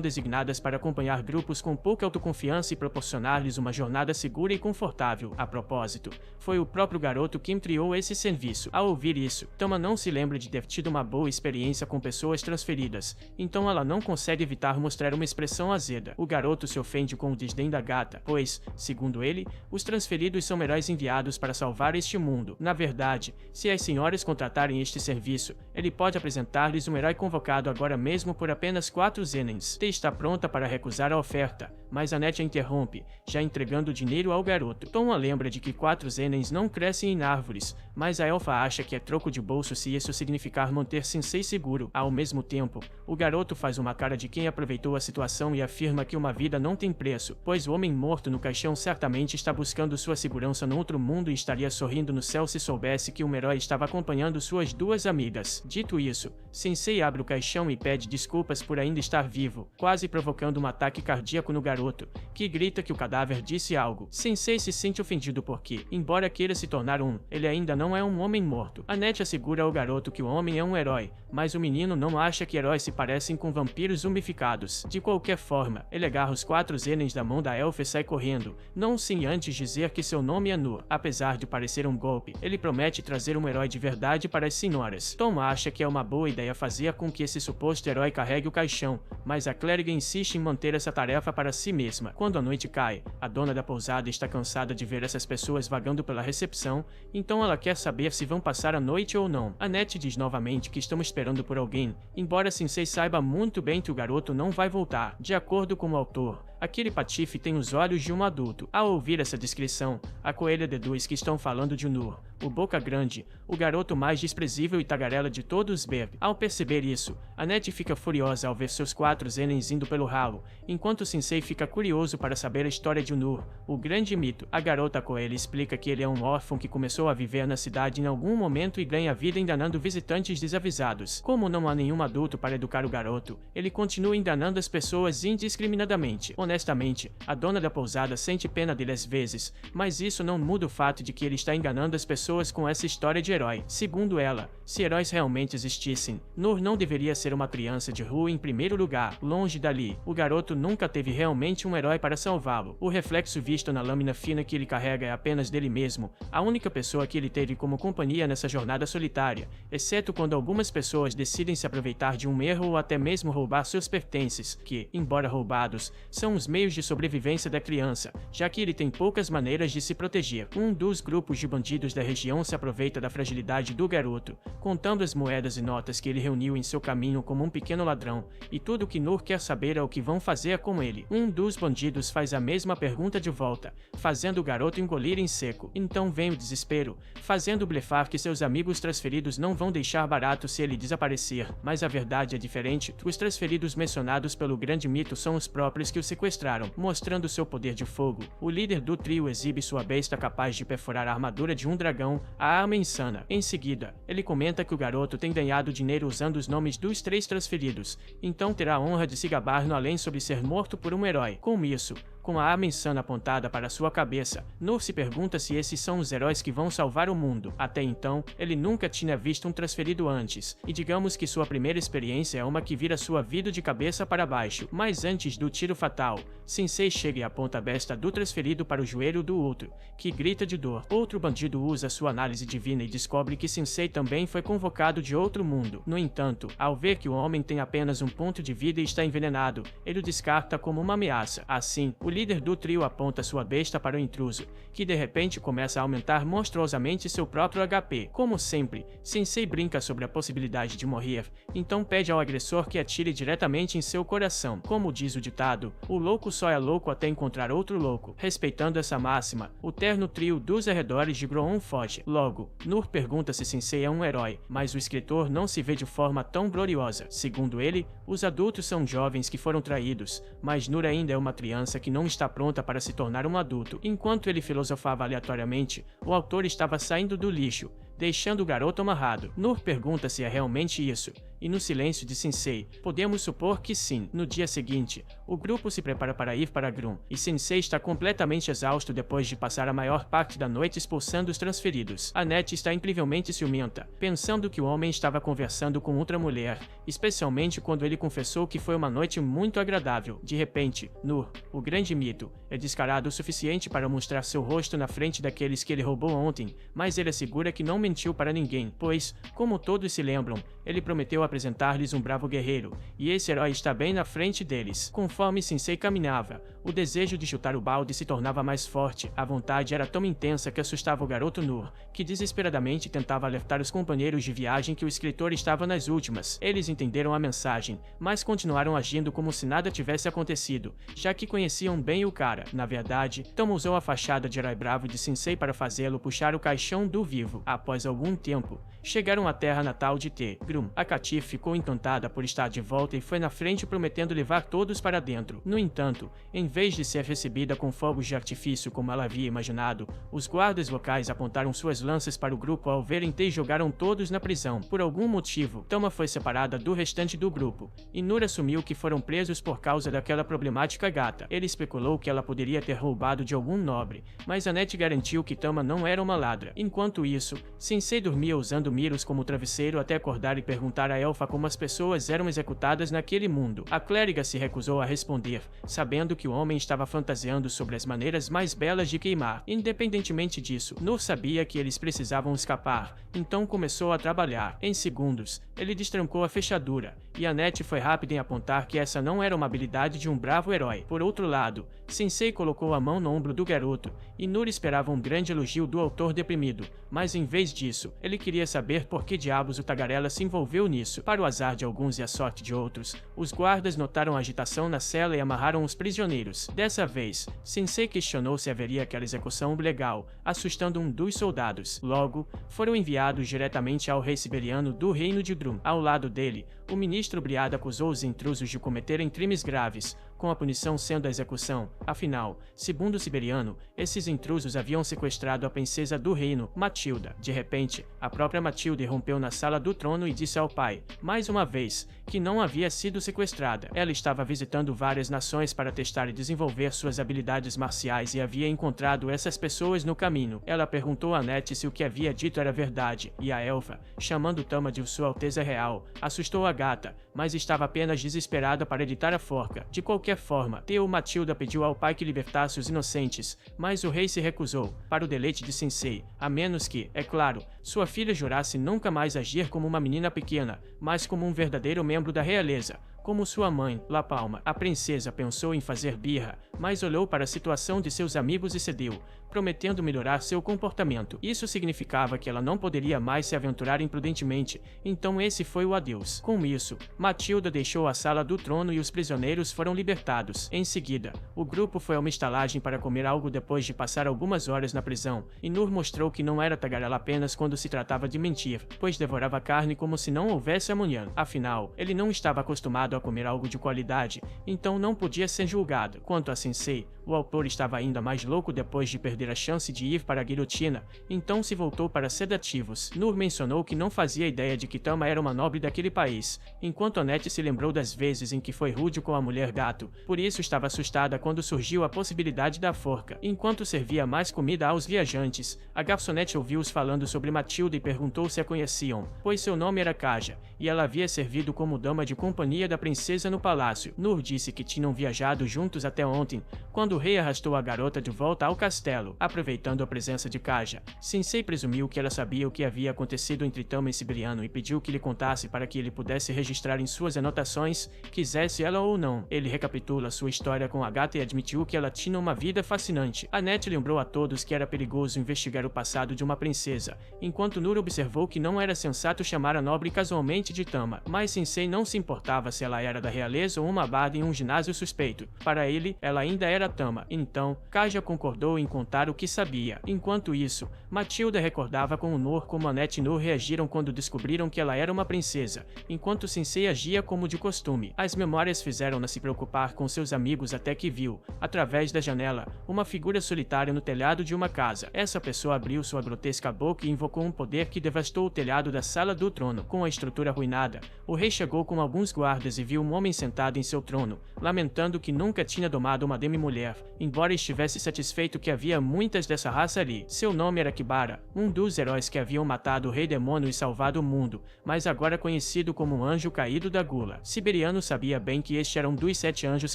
designadas para acompanhar grupos com pouca autoconfiança e proporcionar-lhes uma jornada segura e confortável. A propósito, foi o próprio garoto quem criou esse serviço. Ao ouvir isso, Tama não se lembra de ter tido uma boa experiência com pessoas transferidas, então ela não consegue evitar mostrar uma expressão azeda. O garoto se ofende com o desdém da gata, pois, segundo ele, os transferidos são heróis enviados para salvar este mundo. Na verdade, se as senhoras contratarem este serviço, ele pode apresentar-lhes um herói convocado agora mesmo por apenas 4 zenens. T está pronta para recusar a oferta, mas Annette a interrompe, já entregando o dinheiro ao garoto. Tom a lembra de que 4 zenens não crescem em árvores, mas a elfa acha que é troco de bolso se isso significar manter Sensei seguro. Ao mesmo tempo, o garoto faz uma cara de quem aproveitou a situação e afirma que uma vida não tem preço, pois o homem morto no caixão certamente está buscando sua segurança no outro mundo e estaria sorrindo no céu se soubesse que um herói estava acompanhando suas 2 amigas. Dito isso, Sensei abre o caixão e pede desculpas por ainda estar vivo, quase provocando um ataque cardíaco no garoto, que grita que o cadáver disse algo. Sensei se sente ofendido porque, embora queira se tornar ele ainda não é um homem morto. Annette assegura ao garoto que o homem é um herói, mas o menino não acha que heróis se parecem com vampiros zumbificados. De qualquer forma, ele agarra os 4 zenens da mão da elfa e sai correndo, não sem antes dizer que seu nome é Nur. Apesar de parecer um golpe, ele promete trazer um herói de verdade para as senhoras. Tom acha que é uma boa ideia fazer com que esse suposto herói carregue o caixão, mas a clériga insiste em manter essa tarefa para si mesma. Quando a noite cai, a dona da pousada está cansada de ver essas pessoas vagando pela recepção, então ela quer saber se vão passar a noite ou não. Annette diz novamente que estão esperando por alguém, embora Sensei saiba muito bem que o garoto não vai voltar. De acordo com o autor, aquele patife tem os olhos de um adulto. Ao ouvir essa descrição, a coelha deduz que estão falando de Nur, o Boca Grande, o garoto mais desprezível e tagarela de todo Sberg. Ao perceber isso, Annette fica furiosa ao ver seus 4 zenens indo pelo ralo, enquanto Sensei fica curioso para saber a história de Nur, o grande mito. A garota coelha explica que ele é um órfão que começou a viver na cidade em algum momento e ganha vida enganando visitantes desavisados. Como não há nenhum adulto para educar o garoto, ele continua enganando as pessoas indiscriminadamente. honestamente, a dona da pousada sente pena dele às vezes, mas isso não muda o fato de que ele está enganando as pessoas com essa história de herói. Segundo ela, se heróis realmente existissem, Noor não deveria ser uma criança de rua em primeiro lugar. Longe dali, o garoto nunca teve realmente um herói para salvá-lo. O reflexo visto na lâmina fina que ele carrega é apenas dele mesmo, a única pessoa que ele teve como companhia nessa jornada solitária, exceto quando algumas pessoas decidem se aproveitar de um erro ou até mesmo roubar seus pertences, que, embora roubados, são os meios de sobrevivência da criança, já que ele tem poucas maneiras de se proteger. Um dos grupos de bandidos da região se aproveita da fragilidade do garoto, contando as moedas e notas que ele reuniu em seu caminho como um pequeno ladrão, e tudo o que Noor quer saber é o que vão fazer com ele. Um dos bandidos faz a mesma pergunta de volta, fazendo o garoto engolir em seco. Então vem o desespero, fazendo blefar que seus amigos transferidos não vão deixar barato se ele desaparecer, mas a verdade é diferente. Os transferidos mencionados pelo grande mito são os próprios que o sequestraram, mostrando seu poder de fogo. O líder do trio exibe sua besta capaz de perfurar a armadura de um dragão, a arma insana. Em seguida, ele comenta que o garoto tem ganhado dinheiro usando os nomes dos 3 transferidos, então terá a honra de se gabar no além sobre ser morto por um herói. Com isso, com a arma insana apontada para sua cabeça, Noor se pergunta se esses são os heróis que vão salvar o mundo. Até então, ele nunca tinha visto um transferido antes, e digamos que sua primeira experiência é uma que vira sua vida de cabeça para baixo. Mas antes do tiro fatal, Sensei chega e aponta a besta do transferido para o joelho do outro, que grita de dor. Outro bandido usa sua análise divina e descobre que Sensei também foi convocado de outro mundo. No entanto, ao ver que o homem tem apenas um ponto de vida e está envenenado, ele o descarta como uma ameaça. Assim, o líder do trio aponta sua besta para o intruso, que de repente começa a aumentar monstruosamente seu próprio HP. Como sempre, Sensei brinca sobre a possibilidade de morrer, então pede ao agressor que atire diretamente em seu coração. Como diz o ditado, o louco só é louco até encontrar outro louco. Respeitando essa máxima, o terno trio dos arredores de Groon foge. Logo, Noor pergunta se Sensei é um herói, mas o escritor não se vê de forma tão gloriosa. Segundo ele, os adultos são jovens que foram traídos, mas Noor ainda é uma criança que não está pronta para se tornar um adulto. Enquanto ele filosofava aleatoriamente, o autor estava saindo do lixo, deixando o garoto amarrado. Noor pergunta se é realmente isso, e no silêncio de Sensei, podemos supor que sim. No dia seguinte, o grupo se prepara para ir para Groon, e Sensei está completamente exausto depois de passar a maior parte da noite expulsando os transferidos. Annette está incrivelmente ciumenta, pensando que o homem estava conversando com outra mulher, especialmente quando ele confessou que foi uma noite muito agradável. De repente, Noor, o grande mito, é descarado o suficiente para mostrar seu rosto na frente daqueles que ele roubou ontem, mas ele assegura que não mentiu para ninguém, pois, como todos se lembram, ele prometeu apresentar-lhes um bravo guerreiro, e esse herói está bem na frente deles. Conforme Sensei caminhava, o desejo de chutar o balde se tornava mais forte. A vontade era tão intensa que assustava o garoto Noor, que desesperadamente tentava alertar os companheiros de viagem que o escritor estava nas últimas. Eles entenderam a mensagem, mas continuaram agindo como se nada tivesse acontecido, já que conheciam bem o cara. Na verdade, Tom usou a fachada de herói bravo de Sensei para fazê-lo puxar o caixão do vivo. Após algum tempo, chegaram à terra natal de T. Groon. A Katif ficou encantada por estar de volta e foi na frente prometendo levar todos para dentro. No entanto, em vez de ser recebida com fogos de artifício como ela havia imaginado, os guardas locais apontaram suas lanças para o grupo ao verem T e jogaram todos na prisão. Por algum motivo, Tama foi separada do restante do grupo, e Noor assumiu que foram presos por causa daquela problemática gata. Ele especulou que ela poderia ter roubado de algum nobre, mas Annette garantiu que Tama não era uma ladra. Enquanto isso, Sensei dormia usando Miros como travesseiro até acordar e perguntar a Elfa como as pessoas eram executadas naquele mundo. A clériga se recusou a responder, sabendo que o homem estava fantasiando sobre as maneiras mais belas de queimar. Independentemente disso, Noor sabia que eles precisavam escapar, então começou a trabalhar. Em segundos, ele destrancou a fechadura, e Annette foi rápida em apontar que essa não era uma habilidade de um bravo herói. Por outro lado, Sensei colocou a mão no ombro do garoto, e Noor esperava um grande elogio do autor deprimido, mas em vez disso, ele queria saber por que diabos o tagarela se envolveu nisso. Para o azar de alguns e a sorte de outros, os guardas notaram a agitação na cela e amarraram os prisioneiros. Dessa vez, Sensei questionou se haveria aquela execução legal, assustando um dos soldados. Logo, foram enviados diretamente ao rei siberiano do reino de Groon. Ao lado dele, O ministro Briada acusou os intrusos de cometerem crimes graves, com a punição sendo a execução. Afinal, segundo o siberiano, esses intrusos haviam sequestrado a princesa do reino, Matilda. De repente, a própria Matilda irrompeu na sala do trono e disse ao pai, mais uma vez, que não havia sido sequestrada. Ela estava visitando várias nações para testar e desenvolver suas habilidades marciais e havia encontrado essas pessoas no caminho. Ela perguntou a Annette se o que havia dito era verdade, e a elfa, chamando Tama de Sua Alteza Real, assustou a gata, mas estava apenas desesperada para editar a forca. De qualquer forma, Matilda pediu ao pai que libertasse os inocentes, mas o rei se recusou, para o deleite de Sensei, a menos que, é claro, sua filha jurasse nunca mais agir como uma menina pequena, mas como um verdadeiro membro da realeza. Como sua mãe, La Palma, a princesa pensou em fazer birra, mas olhou para a situação de seus amigos e cedeu, prometendo melhorar seu comportamento. Isso significava que ela não poderia mais se aventurar imprudentemente, então esse foi o adeus. Com isso, Matilda deixou a sala do trono e os prisioneiros foram libertados. Em seguida, o grupo foi a uma estalagem para comer algo depois de passar algumas horas na prisão, e Nur mostrou que não era tagarela apenas quando se tratava de mentir, pois devorava carne como se não houvesse amanhã. Afinal, ele não estava acostumado a comer algo de qualidade, então não podia ser julgado. Quanto a Sensei, o autor estava ainda mais louco depois de perder a chance de ir para a guilhotina, então se voltou para sedativos. Nur mencionou que não fazia ideia de que Tama era uma nobre daquele país, enquanto Annette se lembrou das vezes em que foi rude com a mulher gato, por isso estava assustada quando surgiu a possibilidade da forca. Enquanto servia mais comida aos viajantes, a garçonete ouviu-os falando sobre Matilda e perguntou se a conheciam, pois seu nome era Kaja, e ela havia servido como dama de companhia da princesa no palácio. Nur disse que tinham viajado juntos até ontem, quando o rei arrastou a garota de volta ao castelo. Aproveitando a presença de Kaja, Sensei presumiu que ela sabia o que havia acontecido entre Tama e Siberiano e pediu que lhe contasse para que ele pudesse registrar em suas anotações, quisesse ela ou não. Ele recapitula sua história com a gata e admitiu que ela tinha uma vida fascinante. Annette lembrou a todos que era perigoso investigar o passado de uma princesa, enquanto Nur observou que não era sensato chamar a nobre casualmente de Tama, mas Sensei não se importava se ela era da realeza ou uma barda em um ginásio suspeito. Para ele, ela ainda era Tama. Então, Kaja concordou em contar o que sabia. Enquanto isso, Matilda recordava com o Nur como Annette e Nur reagiram quando descobriram que ela era uma princesa, enquanto Sensei agia como de costume. As memórias fizeram-na se preocupar com seus amigos até que viu, através da janela, uma figura solitária no telhado de uma casa. Essa pessoa abriu sua grotesca boca e invocou um poder que devastou o telhado da sala do trono. Com a estrutura arruinada, o rei chegou com alguns guardas e viu um homem sentado em seu trono, lamentando que nunca tinha domado uma demi-mulher, embora estivesse satisfeito que havia muitas dessa raça ali. Seu nome era Kibara, um dos heróis que haviam matado o rei demônio e salvado o mundo, mas agora conhecido como um anjo caído da gula. Siberiano sabia bem que este era um dos 7 anjos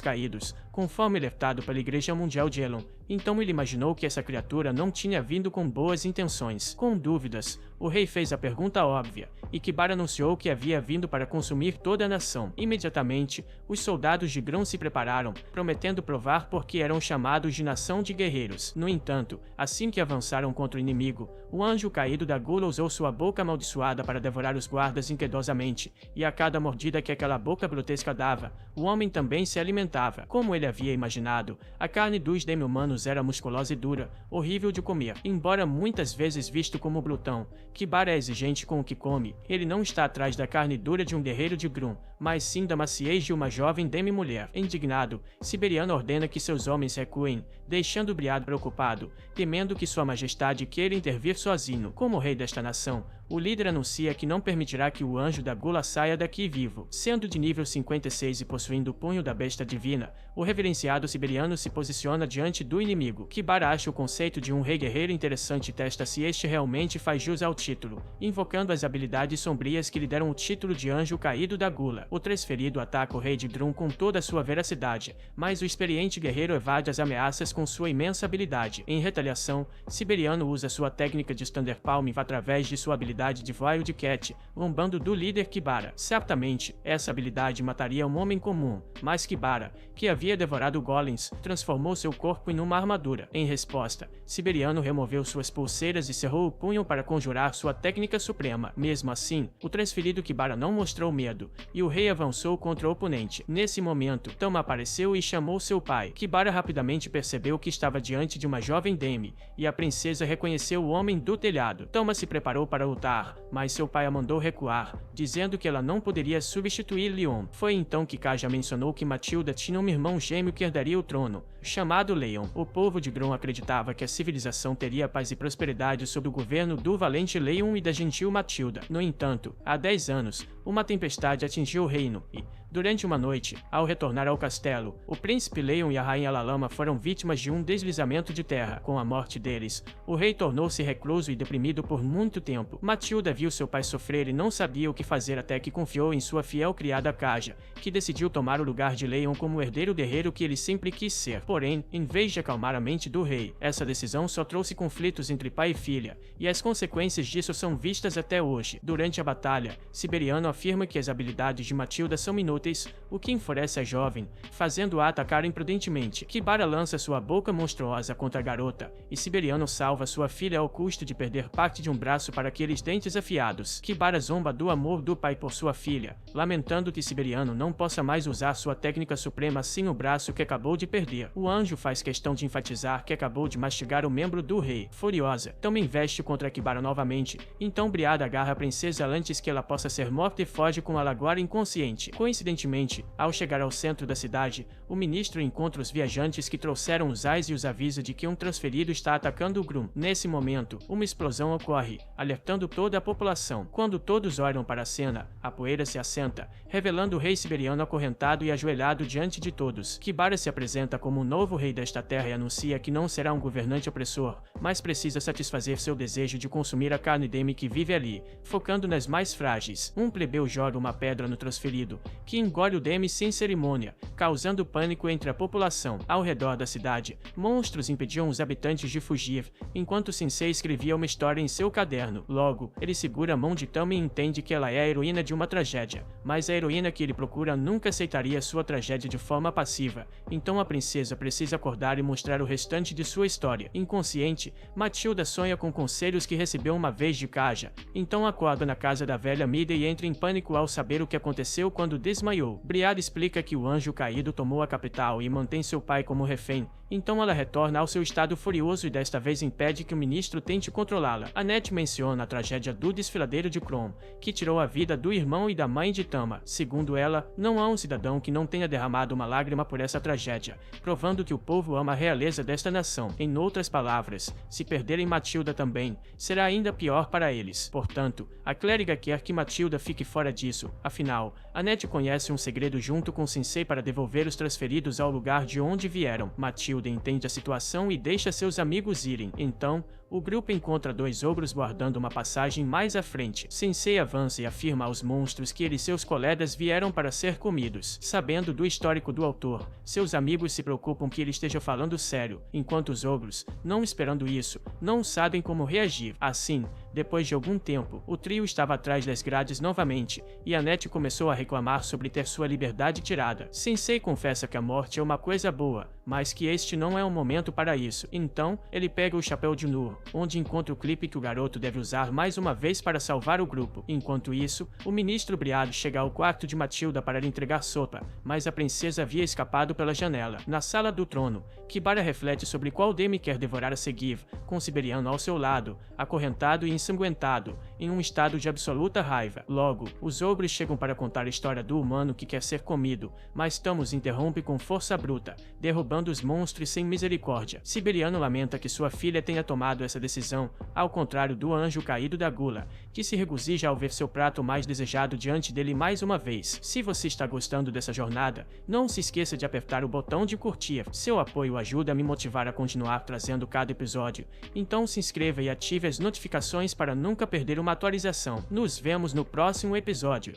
caídos, conforme alertado pela Igreja Mundial de Elon, então ele imaginou que essa criatura não tinha vindo com boas intenções. Com dúvidas, o rei fez a pergunta óbvia, e Kibara anunciou que havia vindo para consumir toda a nação. Imediatamente, os soldados de Grão se prepararam, prometendo provar por que eram chamados de nação de guerreiros. No entanto, assim que avançaram contra o inimigo, o anjo caído da gula usou sua boca amaldiçoada para devorar os guardas impiedosamente, e a cada mordida que aquela boca grotesca dava, o homem também se alimentava. Como ele havia imaginado, a carne dos demi-humanos era musculosa e dura, horrível de comer. Embora muitas vezes visto como glutão, Kibara é exigente com o que come. Ele não está atrás da carne dura de um guerreiro de Grum, mas sim da maciez de uma jovem demi-mulher. Indignado, Siberiano ordena que seus homens recuem, deixando Briado preocupado, temendo que sua majestade queira intervir sozinho. Como rei desta nação, o líder anuncia que não permitirá que o anjo da gula saia daqui vivo. Sendo de nível 56 e possuindo o punho da besta divina, o reverenciado Siberiano se posiciona diante do inimigo. Kibara acha o conceito de um rei guerreiro interessante e testa se este realmente faz jus ao título, invocando as habilidades sombrias que lhe deram o título de anjo caído da gula. O transferido ataca o rei de Drum com toda a sua veracidade, mas o experiente guerreiro evade as ameaças com sua imensa habilidade. Em retaliação, Siberiano usa sua técnica de Thunder Palm através de sua habilidade de Wildcat, lombando do líder Kibara. Certamente, essa habilidade mataria um homem comum, mas Kibara, que havia devorado golems, transformou seu corpo em uma armadura. Em resposta, Siberiano removeu suas pulseiras e cerrou o punho para conjurar sua técnica suprema. Mesmo assim, o transferido Kibara não mostrou medo, e o rei avançou contra o oponente. Nesse momento, Tama apareceu e chamou seu pai. Kibara rapidamente percebeu que estava diante de uma jovem demi, e a princesa reconheceu o homem do telhado. Tama se preparou para lutar lutar, mas seu pai a mandou recuar, dizendo que ela não poderia substituir Leon. Foi então que Kaja mencionou que Matilda tinha um irmão gêmeo que herdaria o trono, chamado Leon. O povo de Grom acreditava que a civilização teria paz e prosperidade sob o governo do valente Leon e da gentil Matilda. No entanto, há 10 anos, uma tempestade atingiu o reino e, durante uma noite, ao retornar ao castelo, o príncipe Leon e a rainha Lalama foram vítimas de um deslizamento de terra. Com a morte deles, o rei tornou-se recluso e deprimido por muito tempo. Matilda viu seu pai sofrer e não sabia o que fazer até que confiou em sua fiel criada Kaja, que decidiu tomar o lugar de Leon como o herdeiro guerreiro que ele sempre quis ser. Porém, em vez de acalmar a mente do rei, essa decisão só trouxe conflitos entre pai e filha, e as consequências disso são vistas até hoje. Durante a batalha, Siberiano afirma que as habilidades de Matilda são inúteis, o que enfurece a jovem, fazendo-a atacar imprudentemente. Kibara lança sua boca monstruosa contra a garota, e Siberiano salva sua filha ao custo de perder parte de um braço para aqueles dentes afiados. Kibara zomba do amor do pai por sua filha, lamentando que Siberiano não possa mais usar sua técnica suprema sem o braço que acabou de perder. O anjo faz questão de enfatizar que acabou de mastigar o membro do rei. Furiosa, também investe contra Kibara novamente, então Briada agarra a princesa antes que ela possa ser morta e foge com ela agora inconsciente. Coincidentemente, ao chegar ao centro da cidade, o ministro encontra os viajantes que trouxeram os ais e os avisa de que um transferido está atacando o Grum. Nesse momento, uma explosão ocorre, alertando toda a população. Quando todos olham para a cena, a poeira se assenta, revelando o rei siberiano acorrentado e ajoelhado diante de todos. Kibara se apresenta como o novo rei desta terra e anuncia que não será um governante opressor, mas precisa satisfazer seu desejo de consumir a carne demi que vive ali, focando nas mais frágeis. Um plebeu joga uma pedra no transferido, que engole o demi sem cerimônia, causando pânico entre a população. Ao redor da cidade, monstros impediam os habitantes de fugir, enquanto Sensei escrevia uma história em seu caderno. Logo, ele segura a mão de Tama e entende que ela é a heroína de uma tragédia, mas a heroína que ele procura nunca aceitaria sua tragédia de forma passiva, então a princesa precisa acordar e mostrar o restante de sua história. Inconsciente, Matilda sonha com conselhos que recebeu uma vez de Kaja, então acorda na casa da velha Mida e entra em pânico ao saber o que aconteceu quando desmaiou. Briada explica que o anjo caído tomou a capital e mantém seu pai como refém, então ela retorna ao seu estado furioso e desta vez impede que o ministro tente controlá-la. Annette menciona a tragédia do desfiladeiro de Kron, que tirou a vida do irmão e da mãe de Tama. Segundo ela, não há um cidadão que não tenha derramado uma lágrima por essa tragédia, provando que o povo ama a realeza desta nação. Em outras palavras, se perderem Matilda também, será ainda pior para eles. Portanto, a clériga quer que Matilda fique fora disso. Afinal, Annette conhece um segredo junto com Sensei para devolver os transferidos ao lugar de onde vieram. Matilda entende a situação e deixa seus amigos irem. Então, o grupo encontra dois ogros guardando uma passagem mais à frente. Sensei avança e afirma aos monstros que ele e seus colegas vieram para ser comidos. Sabendo do histórico do autor, seus amigos se preocupam que ele esteja falando sério, enquanto os ogros, não esperando isso, não sabem como reagir. Assim, depois de algum tempo, o trio estava atrás das grades novamente, e Annette começou a reclamar sobre ter sua liberdade tirada. Sensei confessa que a morte é uma coisa boa, mas que este não é um momento para isso. Então, ele pega o chapéu de Nur, onde encontra o clipe que o garoto deve usar mais uma vez para salvar o grupo. Enquanto isso, o ministro Briado chega ao quarto de Matilda para lhe entregar sopa, mas a princesa havia escapado pela janela. Na sala do trono, Kibara reflete sobre qual demi quer devorar a seguir, com Siberiano ao seu lado, acorrentado e ensanguentado, em um estado de absoluta raiva. Logo, os ogros chegam para contar a história do humano que quer ser comido, mas Tamos interrompe com força bruta, derrubando os monstros sem misericórdia. Siberiano lamenta que sua filha tenha tomado essa decisão, ao contrário do anjo caído da gula, que se regozija ao ver seu prato mais desejado diante dele mais uma vez. Se você está gostando dessa jornada, não se esqueça de apertar o botão de curtir. Seu apoio ajuda a me motivar a continuar trazendo cada episódio, então se inscreva e ative as notificações para nunca perder uma atualização. Nos vemos no próximo episódio.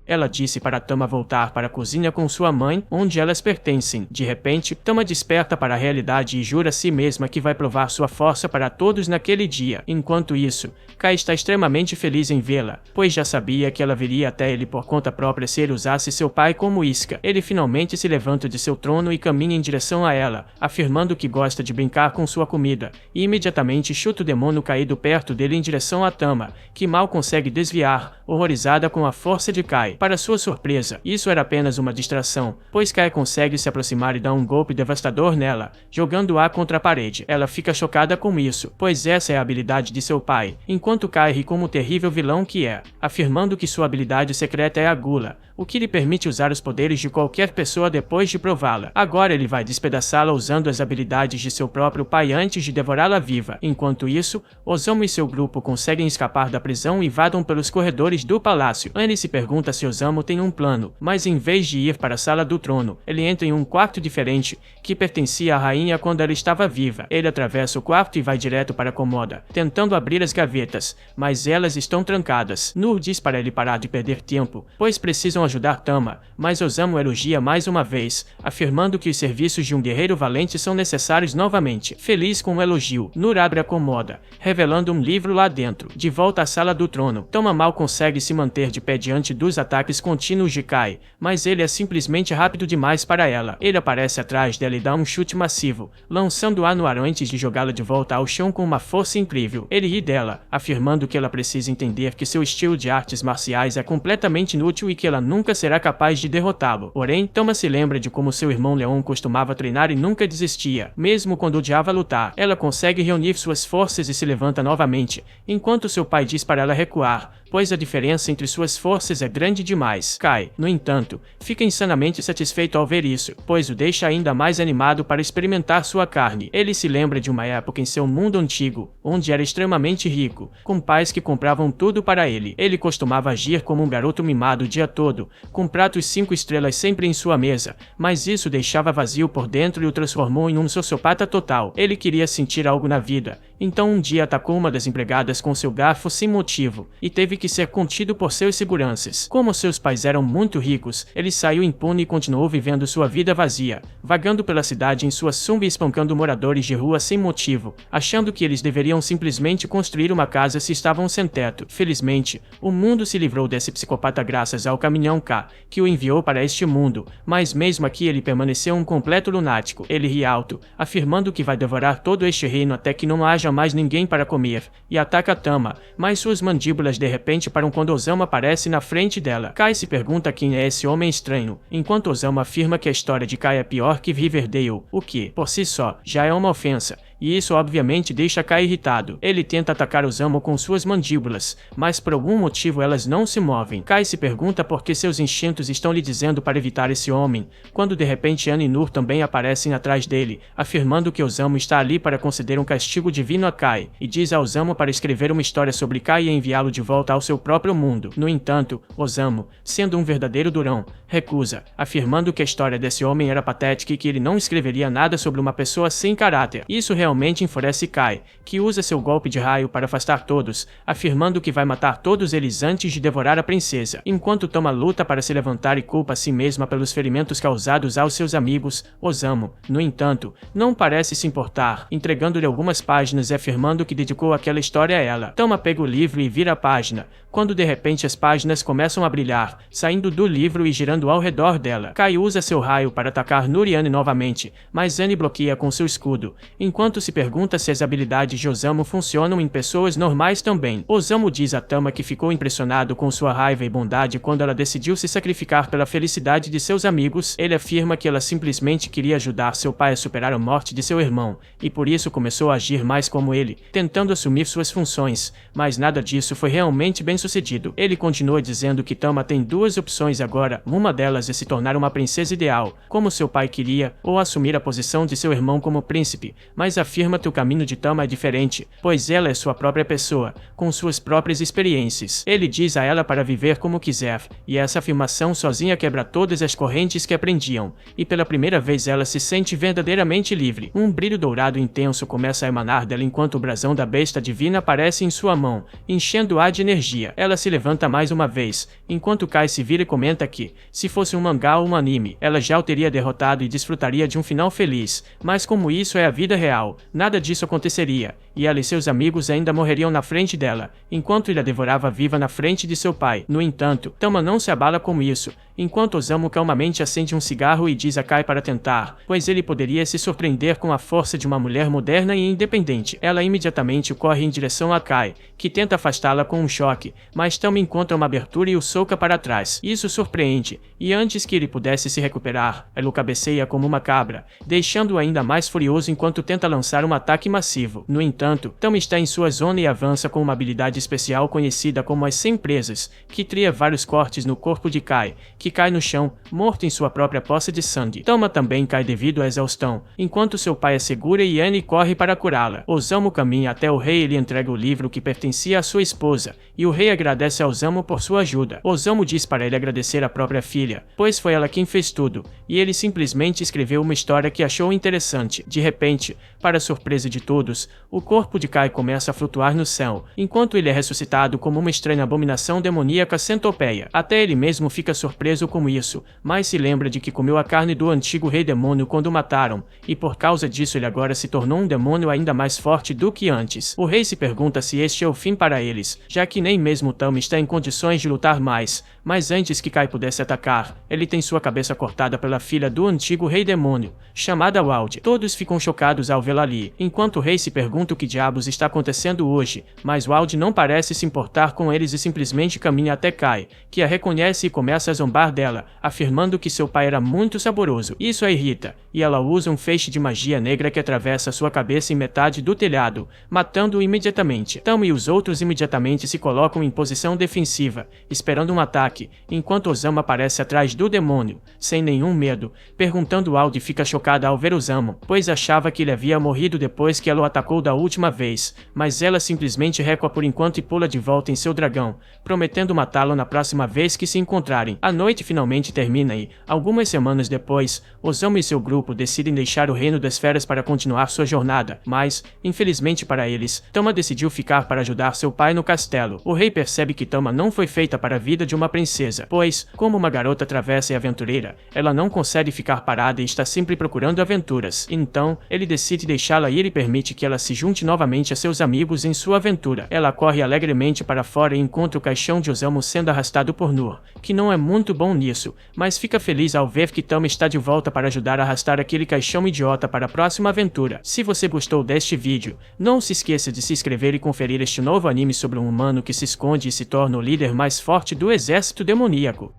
Ela disse para Tama voltar para a cozinha com sua mãe, onde elas pertencem. De repente, Tama desperta para a realidade e jura a si mesma que vai provar sua força para todos naquele dia. Enquanto isso, Kai está extremamente feliz em vê-la, pois já sabia que ela viria até ele por conta própria se ele usasse seu pai como isca. Ele finalmente se levanta de seu trono e caminha em direção a ela, afirmando que gosta de brincar com sua comida, e imediatamente chuta o demônio caído perto dele em direção a Tama, que mal consegue desviar, horrorizada com a força de Kai. Kai. Para sua surpresa, isso era apenas uma distração, pois Kai consegue se aproximar e dar um golpe devastador nela, jogando-a contra a parede. Ela fica chocada com isso, pois essa é a habilidade de seu pai, enquanto Kai ri como o terrível vilão que é, afirmando que sua habilidade secreta é a gula, o que lhe permite usar os poderes de qualquer pessoa depois de prová-la. Agora ele vai despedaçá-la usando as habilidades de seu próprio pai antes de devorá-la viva. Enquanto isso, Osamu e seu grupo conseguem escapar da prisão e vadam pelos corredores do palácio. Annie se pergunta se Osamu tem um plano, mas em vez de ir para a sala do trono, ele entra em um quarto diferente, que pertencia à rainha quando ela estava viva. Ele atravessa o quarto e vai direto para a cômoda, tentando abrir as gavetas, mas elas estão trancadas. Nur diz para ele parar de perder tempo, pois precisam ajudar Tama, mas Osamu elogia mais uma vez, afirmando que os serviços de um guerreiro valente são necessários novamente. Feliz com o elogio, Nur abre a cômoda, revelando um livro lá dentro. De volta à sala do trono, Tama mal consegue se manter de pé diante dos ataques contínuos de Kai, mas ele é simplesmente rápido demais para ela. Ele aparece atrás dela e dá um chute massivo, lançando-a no ar antes de jogá-la de volta ao chão com uma força incrível. Ele ri dela, afirmando que ela precisa entender que seu estilo de artes marciais é completamente inútil e que ela nunca será capaz de derrotá-lo. Porém, Tama se lembra de como seu irmão Leon costumava treinar e nunca desistia, mesmo quando odiava lutar. Ela consegue reunir suas forças e se levanta novamente, enquanto seu pai diz para ela recuar, pois a diferença entre suas forças é grande demais. Kai, no entanto, fica insanamente satisfeito ao ver isso, pois o deixa ainda mais animado para experimentar sua carne. Ele se lembra de uma época em seu mundo antigo, onde era extremamente rico, com pais que compravam tudo para ele. Ele costumava agir como um garoto mimado o dia todo, com pratos 5 estrelas sempre em sua mesa, mas isso deixava vazio por dentro e o transformou em um sociopata total. Ele queria sentir algo na vida, então um dia atacou uma das empregadas com seu garfo sem motivo, e teve que ser contido por seus seguranças. Como seus pais eram muito ricos, ele saiu impune e continuou vivendo sua vida vazia, vagando pela cidade em sua sunga e espancando moradores de rua sem motivo, achando que eles deveriam simplesmente construir uma casa se estavam sem teto. Felizmente, o mundo se livrou desse psicopata graças ao Caminhão K, que o enviou para este mundo, mas mesmo aqui ele permaneceu um completo lunático. Ele ri alto, afirmando que vai devorar todo este reino até que não haja mais ninguém para comer, e ataca Tama, mas suas mandíbulas de repente param quando Osamu aparece na frente dela. Kai se pergunta quem é esse homem estranho, enquanto Osamu afirma que a história de Kai é pior que Riverdale, o que, por si só, já é uma ofensa, e isso obviamente deixa Kai irritado. Ele tenta atacar Osamu com suas mandíbulas, mas por algum motivo elas não se movem. Kai se pergunta por que seus instintos estão lhe dizendo para evitar esse homem, quando de repente Anne e Nur também aparecem atrás dele, afirmando que Osamu está ali para conceder um castigo divino a Kai, e diz a Osamu para escrever uma história sobre Kai e enviá-lo de volta ao seu próprio mundo. No entanto, Osamu, sendo um verdadeiro durão, recusa, afirmando que a história desse homem era patética e que ele não escreveria nada sobre uma pessoa sem caráter. Isso realmente enfurece Kai, que usa seu golpe de raio para afastar todos, afirmando que vai matar todos eles antes de devorar a princesa. Enquanto Tama luta para se levantar e culpa a si mesma pelos ferimentos causados aos seus amigos, Osamu, no entanto, não parece se importar, entregando-lhe algumas páginas e afirmando que dedicou aquela história a ela. Tama pega o livro e vira a página, quando de repente as páginas começam a brilhar, saindo do livro e girando ao redor dela. Kai usa seu raio para atacar Nur e Anne novamente, mas Anne bloqueia com seu escudo, enquanto se pergunta se as habilidades de Osamu funcionam em pessoas normais também. Osamu diz a Tama que ficou impressionado com sua raiva e bondade quando ela decidiu se sacrificar pela felicidade de seus amigos. Ele afirma que ela simplesmente queria ajudar seu pai a superar a morte de seu irmão, e por isso começou a agir mais como ele, tentando assumir suas funções, mas nada disso foi realmente bem sucedido. Ele continua dizendo que Tama tem duas opções agora, uma delas é se tornar uma princesa ideal, como seu pai queria, ou assumir a posição de seu irmão como príncipe, mas afirma que o caminho de Tama é diferente, pois ela é sua própria pessoa, com suas próprias experiências. Ele diz a ela para viver como quiser, e essa afirmação sozinha quebra todas as correntes que a prendiam, e pela primeira vez ela se sente verdadeiramente livre. Um brilho dourado intenso começa a emanar dela enquanto o brasão da besta divina aparece em sua mão, enchendo-a de energia. Ela se levanta mais uma vez, enquanto Kai se vira e comenta que, se fosse um mangá ou um anime, ela já o teria derrotado e desfrutaria de um final feliz, mas como isso é a vida real, nada disso aconteceria, e ela e seus amigos ainda morreriam na frente dela, enquanto ele a devorava viva na frente de seu pai. No entanto, Tama não se abala com isso, enquanto Osamu calmamente acende um cigarro e diz a Kai para tentar, pois ele poderia se surpreender com a força de uma mulher moderna e independente. Ela imediatamente corre em direção a Kai, que tenta afastá-la com um choque, mas Tama encontra uma abertura e o soca para trás. Isso surpreende, e antes que ele pudesse se recuperar, ela o cabeceia como uma cabra, deixando-o ainda mais furioso enquanto tenta lançar um ataque massivo. No entanto, Tama está em sua zona e avança com uma habilidade especial conhecida como as 100 presas, que cria vários cortes no corpo de Kai, que cai no chão, morto em sua própria poça de sangue. Tama também cai devido à exaustão, enquanto seu pai a segura e Annie corre para curá-la. Osamu caminha até o rei e lhe entrega o livro que pertencia à sua esposa, e o rei agradece a Osamu por sua ajuda. Osamu diz para ele agradecer a própria filha, pois foi ela quem fez tudo, e ele simplesmente escreveu uma história que achou interessante. De repente, para surpresa de todos, o corpo de Kai começa a flutuar no céu, enquanto ele é ressuscitado como uma estranha abominação demoníaca centopeia. Até ele mesmo fica surpreso com isso, mas se lembra de que comeu a carne do antigo rei demônio quando o mataram, e por causa disso ele agora se tornou um demônio ainda mais forte do que antes. O rei se pergunta se este é o fim para eles, já que nem mesmo Tama está em condições de lutar mais, mas antes que Kai pudesse atacar, ele tem sua cabeça cortada pela filha do antigo rei demônio, chamada Wald. Todos ficam chocados ao vê-la ali, enquanto o rei se pergunta o que diabos está acontecendo hoje, mas Wald não parece se importar com eles e simplesmente caminha até Kai, que a reconhece e começa a zombar dela, afirmando que seu pai era muito saboroso. Isso a irrita, e ela usa um feixe de magia negra que atravessa sua cabeça em metade do telhado, matando-o imediatamente. Tama e os outros imediatamente se colocam em posição defensiva, esperando um ataque, enquanto Osamu aparece atrás do demônio, sem nenhum medo, perguntando Wald fica chocada ao ver Osamu, pois achava que ele havia morrido depois que ela o atacou da última vez, mas ela simplesmente recua por enquanto e pula de volta em seu dragão, prometendo matá-lo na próxima vez que se encontrarem. A noite finalmente termina e, algumas semanas depois, Osamu e seu grupo decidem deixar o Reino das Feras para continuar sua jornada, mas, infelizmente para eles, Tama decidiu ficar para ajudar seu pai no castelo. O rei percebe que Tama não foi feita para a vida de uma princesa, pois, como uma garota travessa e aventureira, ela não consegue ficar parada e está sempre procurando aventuras. Então, ele decide deixá-la ir e permite que ela se junte novamente a seus amigos em sua aventura. Ela corre alegremente para fora e encontra o caixão de Osamu sendo arrastado por Nur, que não é muito bom nisso, mas fica feliz ao ver que Tama está de volta para ajudar a arrastar aquele caixão idiota para a próxima aventura. Se você gostou deste vídeo, não se esqueça de se inscrever e conferir este novo anime sobre um humano que se esconde e se torna o líder mais forte do exército demoníaco.